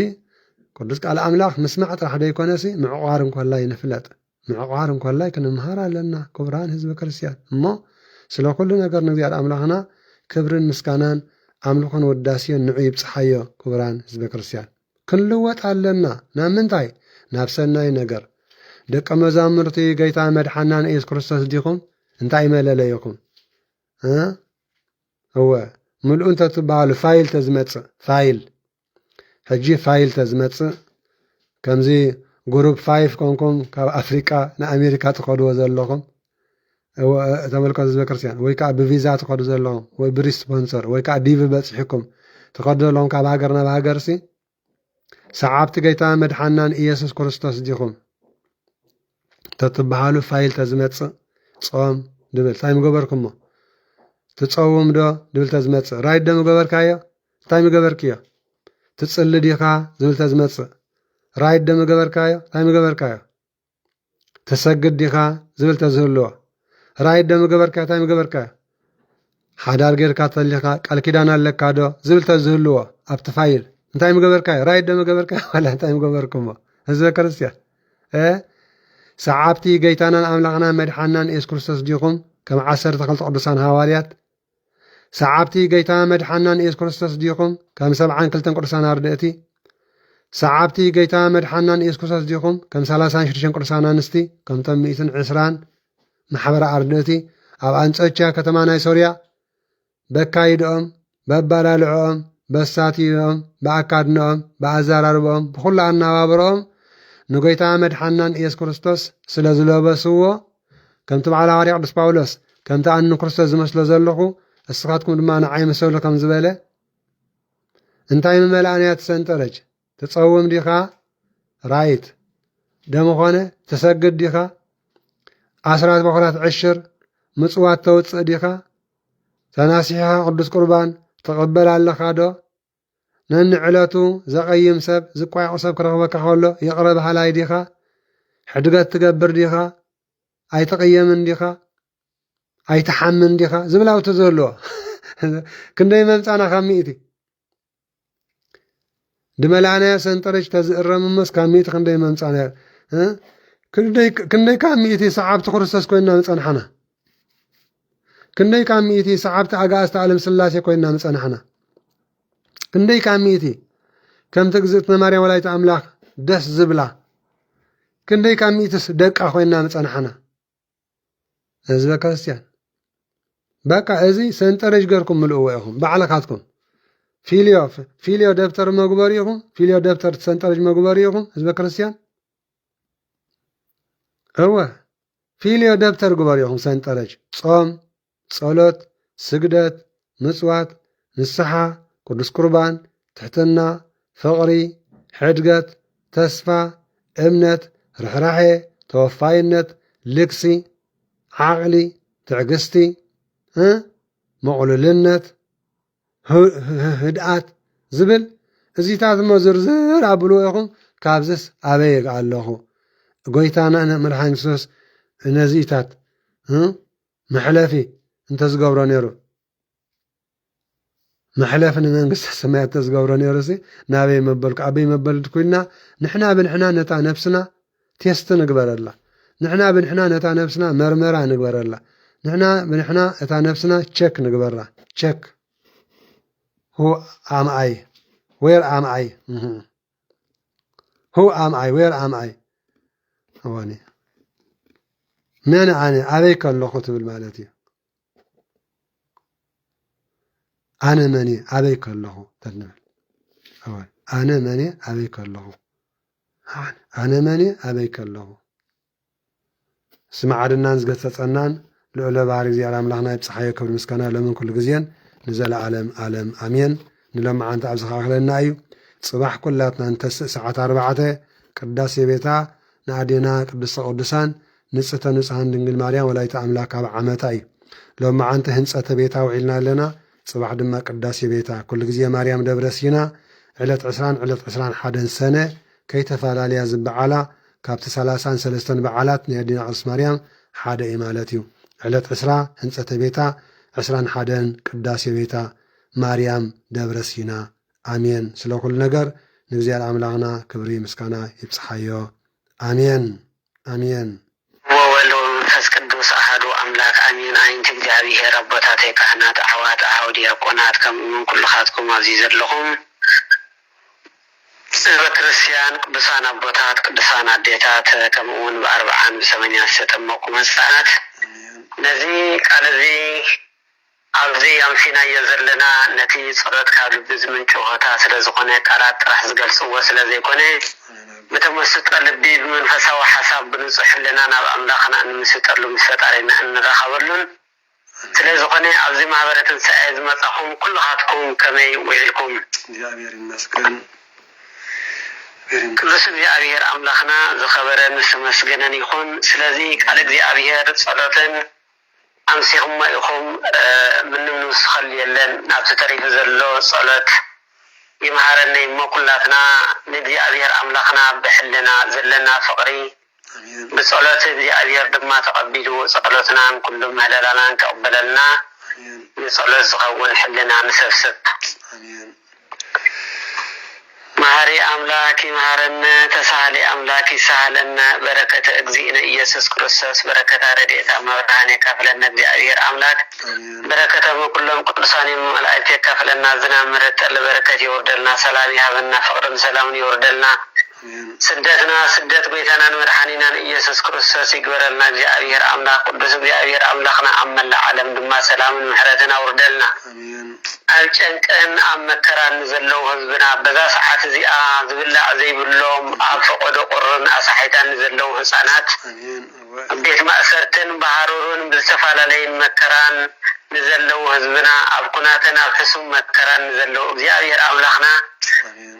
ቅዱስ ቃል ኣምላኽ ምስማዕ ጥራሕ ደይኮነሲ ምዕቋር እንኮላይ ንፍለጥ፣ ምዕቋር እንኮላይ ክንምሃር ኣለና። ክቡራን ህዝቢ ክርስቲያን እሞ ስለ ኩሉ ነገር ንእግዚኣብሔር ኣምላኽና ክብርን ምስጋናን ኣምልኾን ውዳሴን ንዑ ይብፅሓዮ። ክቡራን ህዝቢ ክርስቲያን ክንልወጥ ኣለና። ናብ ምንታይ? ናብ ሰናይ ነገር። ደቀ መዛሙርቲ ጌታ መድሓናን ኢየሱስ ክርስቶስ ዲኹም እንታይ መለለየኹም? እወ ምልኡ እንተትበሃሉ ፋይል ተዝመጽእ ሕጂ ፋይል ተዝመጽእ ከምዚ ጉሩብ 5 ኮንኩም ካብ ኣፍሪቃ ንኣሜሪካ ትኸድዎ ዘለኹም ተመልከቱ ህዝበ ክርስቲያን፣ ወይ ከዓ ብቪዛ ትኸዱ ዘለኹም ወይ ብሪስፖንሰር ወይ ከዓ ዲቪ በፂሕኩም ትኸዱ ዘለኹም ካብ ሃገር ናብ ሃገርሲ ሰዓብቲ ጌታ መድሓናን ኢየሱስ ክርስቶስ ዲኹም ተትበሃሉ ፋይል ተዝመጽእ ጾም ድብል እንታይ ምገበርኩሞ ትጸውም ዶ ድብል ተዝመጽእ ራይት ዶ ምገበርካዮ እንታይ ምገበርክዮ ትጽሊ ዲኻ ዝብል ተዝመጽእ ራይት ዶ ምገበርካዮ እንታይ ምገበርካዮ ተሰግድ ዲኻ ዝብል ተዝህልዎ ራይት ዶ ምገበርካዮ እንታይ ምገበርካዮ ሓዳር ጌርካ ተሊኻ ቃል ኪዳን ኣለካ ዶ ዝብል ተዝህልዎ ኣብቲ ፋይል እንታይ ምገበርካዮ ራይት ዶ ምገበርካዮ ዋላ እንታይ ምገበርኩሞ ህዝበ ክርስቲያን ሰዓብቲ ጌታናን ኣምላኽናን መድሓናን ኢየሱስ ክርስቶስ ዲኹም ከም 12 ቅዱሳን ሃዋርያት ሰዓብቲ ጌታ መድሓናን ኢየሱስ ክርስቶስ ዲኹም ከም 72 ቅዱሳን ኣርድእቲ ሰዓብቲ ጌታ መድሓናን ኢየሱስ ክርስቶስ ዲኹም ከም 36 ቅዱሳን ኣንስቲ ከምቶም 120 ማሕበረ ኣርድእቲ ኣብ አንጾኪያ ከተማ ናይ ሶርያ በካይድኦም በባላልዖኦም በሳቲኦም በኣካድንኦም በኣዘራርቦኦም ብኩሉ ኣነባብሮኦም ንጌታ መድሓናን ኢየሱስ ክርስቶስ ስለ ዝለበስዎ ከምቲ በዓል ሃዋርያ ቅዱስ ጳውሎስ ከምቲ ኣነ ክርስቶስ ዝመስሎ ዘለኹ እስኻትኩም ድማ ንዓይ መሰሉ ከም ዝበለ እንታይ መመላእንያ ትሰንጠረጅ ትጸውም ዲኻ ራይት ደመኾነ ትሰግድ ዲኻ ኣስራት በኩራት ዕሽር ምጽዋት ተውፅእ ዲኻ ተናሲሕኻ ቅዱስ ቁርባን ትቕበል ኣለኻ ዶ ነንዕለቱ ዘቐይም ሰብ ዝቋይቑ ሰብ ክረኽበካ ከሎ የቕረብ ሃላይ ዲኻ ሕድገት ትገብር ዲኻ ኣይትቕየምን ዲኻ ኣይትሓምን ዲኻ ዝብላውቲ ዘለዎ ክንደይ መምፃና ካብ ሚእቲ ድመላእናዮ ሰንጠረጅ ተዝእረምመስ ካብ ሚእቲ ክንደይ መምፃና ክንደይ ካብ ሚእቲ ሰዓብቲ ክርስቶስ ኮይንና ምፀናሕና ክንደይ ካብ ሚእቲ ሰዓብቲ ኣጋእዝቲ ዓለም ስላሴ ኮይንና ምፀናሕና ክንደይ ካብ ሚእቲ ከምቲ እግዝእትነ ማርያም ወላዲተ ኣምላኽ ደስ ዝብላ كندي كاميتس دق أخوينا مصنحنا هزبة كريستيان بقى أزي سنترج غيركم ملؤوهم بعلقاتكم فيليو دفتر مغبريهم فيليو دفتر سنترج مغبريهم هزبة كريستيان هو فيليو دفتر غبريهم سنترج صوم صلوت سجدت مصوات نصحة قدس قربان تحتنا فقري حدقت تسفى امنت رحرحي توفاينت لكسي عقلي تعقستي مقللنت هدأت زبل ازيتات ما زرزر عبلو يخون كابزس أبيق علىه قويتانا أنا مرحان سوس نزيتات محلفي انت زقورا نيرو محلفنا منقص سمعت تزقورا نيرو سي نابي مبلك عبي مبلد كلنا نحنا بنحنا نتا نفسنا تيست نقبر الله نحنا بنحنا نتا نفسنا مرمرة نقبر الله نحنا بنحنا نتا نفسنا تشك نقبر الله تشك هو am I where am I who am I where am I هواني من أنا عليك الله خطب المالتي أنا مني عليك الله تنمل هواني أنا مني عليك الله أنا مني عليك الله سمع عدنا نزقت تسألنان لأولا بارك زي على ملغنا يبصحي كبر مسكنا لمن كل جزيان نزل عالم أمين نلما عن تعب سخاخ لنا أيو صباح كلاتنا انتس ساعة 4 قداسي بيتا نعدينا قدس قدسان نصة نصهان دنجل مريم ولا يتأملاك بعمتاي لما عنت هنصة بيتا وعلنا لنا صباح دما قداسي بيتا كل جزية مريم دبرسينا علت عسران حدن سنة كي تفعل زبعالا كابت 33 بعالات نيدينا عرس مريم حدا إمالتيو علت عسرا هنصة بيتا عسران حدن قداسي بيتا مريم دبرسينا آمين سلو كل نجر نجزي عملانا كبري مسكانا يبصحيو آمين آمين وولو فسكدوس أحد أملاك آمين أين تجابيه ربطاتي كهنات أحوات أحودي أقونات كم من كل خاتكم عزيز لهم الكريستيان قدسان أبوتات قدسان أديتات كمون ب4 ب8 ستمكم الساعات نزي قال زي أبزي أمشينا يزلنا نتي صرت كابل بزمن شوهتا سلزقوني قالات راح زقلسوا سلزيكوني متمسط قلبي بمنفسه وحساب بنصح لنا ناب أملاخنا أن نستر لمسفت علينا أن نرخبرلن سلزقوني أبزي معبرة سعيد مطاقهم كل خاتكم كمي ويلكم ديابير المسكن ቅዱስ እግዚአብሔር አምላኽና ዝኸበረ ምስመስገነን ይኹን ስለዚ ቃል እግዚአብሔር ጸሎትን ኣምሲኹም ኢኹም ምንም ንስኸል የለን ኣብቲ ተሪፉ ዘሎ ጸሎት ይምሃረና ይመኩላትና ንእግዚአብሔር ኣምላኽና ብሕልና ዘለና ፍቕሪ ብጸሎት እግዚአብሔር ድማ ተቐቢሉ ጸሎትናን ኩሉ ምህለላናን ከቕበለልና ንጸሎት ዝኸውን ሕልና ንሰብስብ مهاري أملاكي مهارنا تسالي أملاكي سهلنا بركة أجزينا إيسوس كريستوس بركة رديت أمراني كفلنا بأبير أملاك بركة كلهم قدساني ملائكة كفلنا زنا مرت البركة يوردلنا سلامي هبنا فقر سلام يوردلنا سدتنا سدت بيتنا مرحانينا إيسوس كريستوس يقبلنا بأبير أملاك قدس بأبير أملاكنا أمل العالم دم سلام محرتنا وردلنا الجنكن أمكران زلوا هزبنا بذا ساعات زيا زبلا زي بلوم أفقد قرن أصحيتان زلوا حسنات بيت مأسرتن بحرورون بالسفالة لين مكران نزلوا هزبنا أبقناتنا بحسم مكران نزلوا بزيابير أملاخنا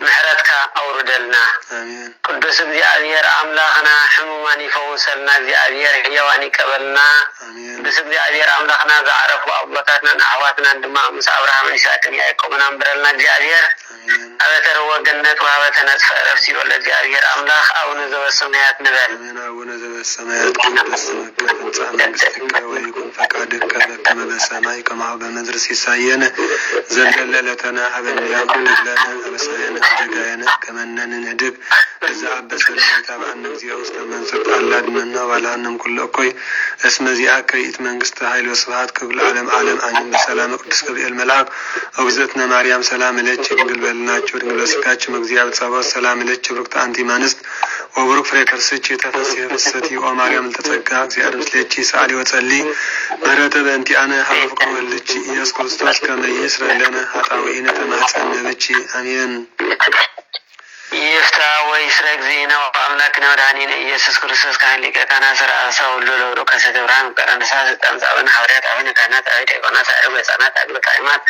محرتك أوردلنا قدس بزيابير أملاخنا حموماني فوصلنا بزيابير حيواني كبلنا قدس بزيابير أملاخنا زعرفوا أبوتاتنا نحواتنا دماء مسا أبراهام نساكن يأيكم نمبرلنا بزيابير أبتر هو جنة وابتر نتفع رفسي ولا بزيابير أملاخ أو نزو السميات نبال أو نزو السميات قدسنا كنتعنا بسكك ويكون فقادك كما بسماء كما عبا ندرس يساينا زللتنا حبن يأكل لنا أبساينا جقاينا كمنا نهدب إذا عبس لنا تابعنا بزيا وستمان سبت الله دمنا ولا أنم كل أكوي اسم زيا كريت من قسط هاي الوصفات كبل عالم آمين بسلام قدس كبير الملاك أوزتنا مريم سلام لك نقل بلنا نقل سكاتش مجزيا بتصابات سلام لك بركت أنتي مانست وبروك فريكرسيتشي تفسير الستي ومريم تتسقى زيادة مسليتشي سعلي وتسلي مرتب أنت أنا حرفكم اللتشي يسوع كريستوس كما يسر لنا هتعوينا تمحسن نبتشي أمين يفتح ويسرق زينا وأملاكنا ودعنين يسوع كريستوس كان لك كان سر أسا ولولو ركسة دوران كان ساس تمزعون حوريات عوين كانت عيد كانت عرب سنات عقل كائمات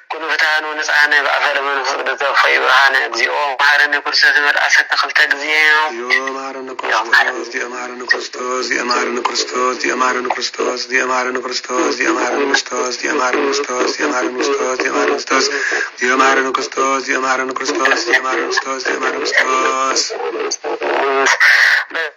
كل فتان ونسعنا بأفعال من فقد توفي برهان أجزيو مهارنا كريستوس مرأسة تخلت أجزيو مهارنا كريستوس دي مهارنا كريستوس دي مهارنا كريستوس دي مهارنا كريستوس دي مهارنا كريستوس دي مهارنا كريستوس دي مهارنا كريستوس دي مهارنا كريستوس دي مهارنا كريستوس دي مهارنا كريستوس دي مهارنا كريستوس دي مهارنا كريستوس دي مهارنا كريستوس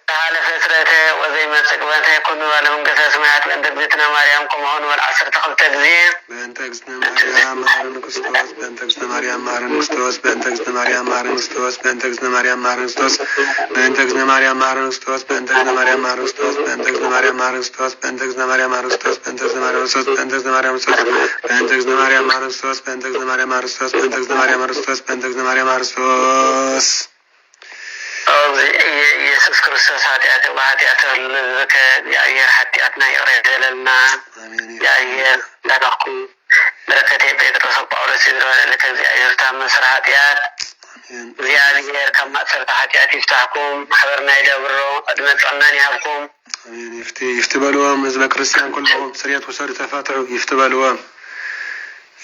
على فترته وزي ما تقبلته كن ولا من قصص سمعت بأن تجزتنا مريم كمهون والعصر تخل تجزيه بأن تجزتنا مريم مهارنا كريستوس بأن تجزتنا مريم مهارنا كريستوس بأن تجزتنا مريم مهارنا كريستوس بأن تجزتنا مريم مهارنا كريستوس بأن تجزتنا مريم مهارنا كريستوس بأن تجزتنا مريم مهارنا كريستوس بأن تجزتنا مريم مهارنا كريستوس بأن تجزتنا مريم مهارنا كريستوس بأن تجزتنا مريم كريستوس بأن تجزتنا مريم كريستوس بأن تجزتنا مريم مهارنا كريستوس بأن تجزتنا مريم مهارنا كريستوس بأن تجزتنا مريم مهارنا كريستوس بأن تجزتنا مريم مهارنا كريستوس يسوع كريستوس هاتيات وهاتيات لك يا هاتياتنا يريد لنا يا لا تقوم بركة بيترس وبولس يدرون لك زي تام سرعاتيات زيادة كم أثر حاتيات يفتحكم حضرنا إلى برو أدمت أنني هبكم آمين يفتبلوهم إذا كريستيان كلهم سريات وسر تفاتحوا يفتبلوهم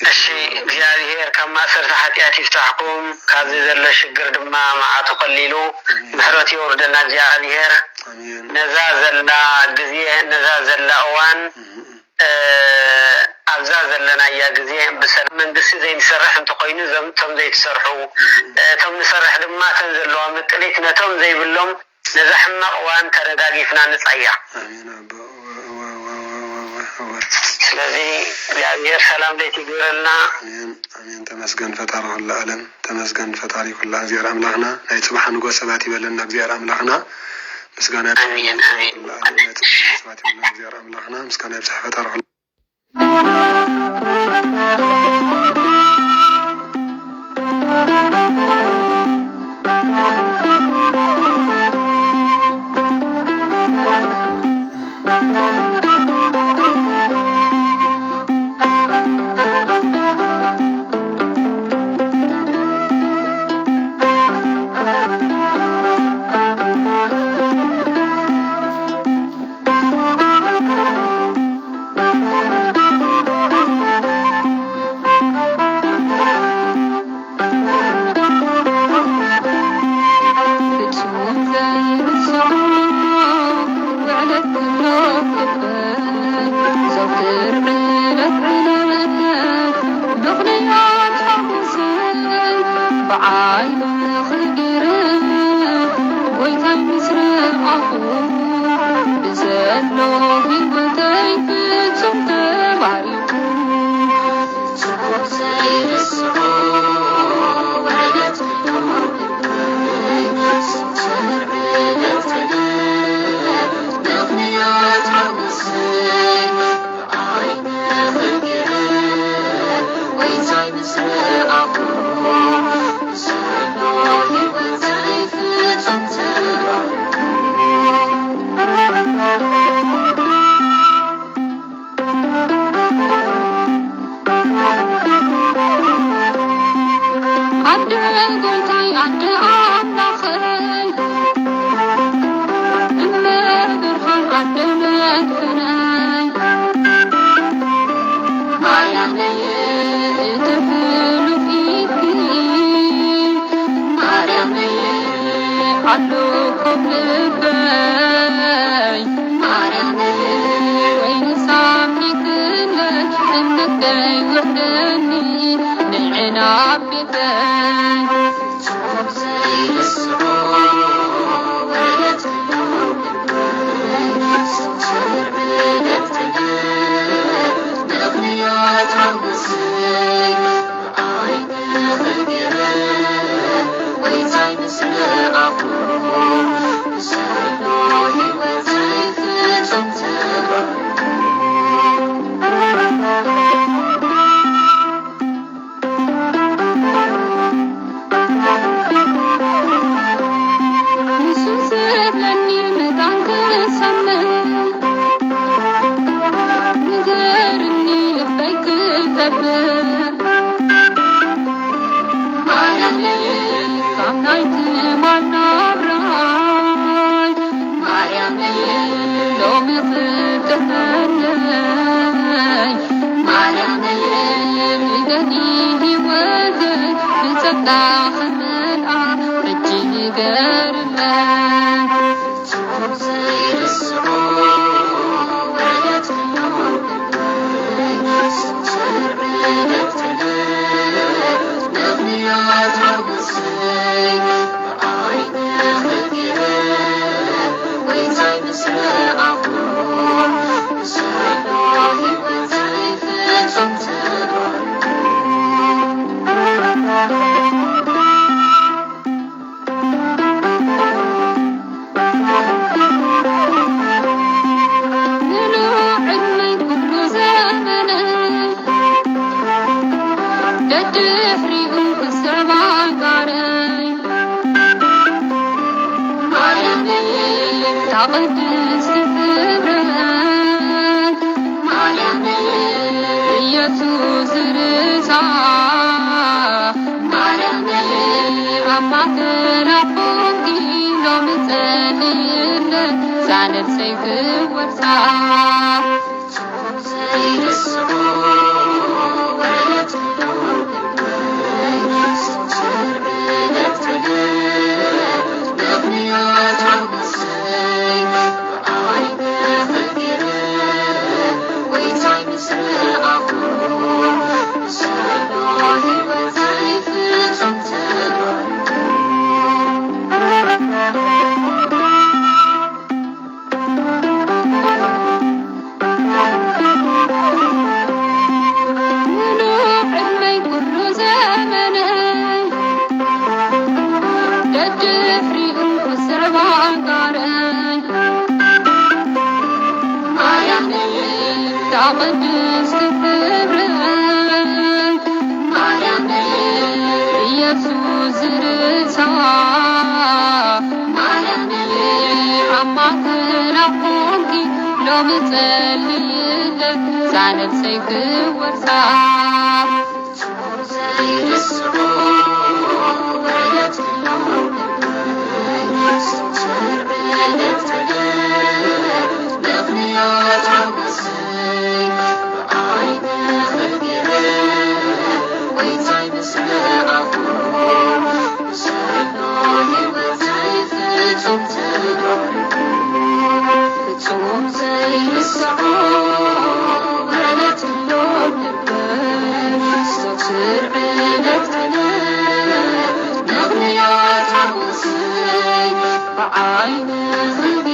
الشيء زيادة كم أثر حاتيات يفتحكم كذي ذل شجر دما مع تقللوا محرتي وردنا زيادة نزازل جزية نزازل أوان أبزاز لنا يا جزية بس من بس زي نسرح انتقينو زم تم زي تسرحوا تم نسرح دما تنزل لهم متليتنا تم زي باللهم نزحنا وان ترداقي فينا نتعيا ስለዚህ እግዚአብሔር ሰላም ለቲ ይግረልና አሜን ተመስገን ፈጣሪ ሁሉ ዓለም ተመስገን ፈጣሪ ሁሉ እግዚአብሔር አምላክና ናይ ጽባሕ ንጉስ ሰባት ይበለና እግዚአብሔር አምላክና ምስጋና አሜን አሜን ሰባት ይበለና እግዚአብሔር አምላክና ምስጋና ይብዛሕ ፈጣሪ ሁሉ I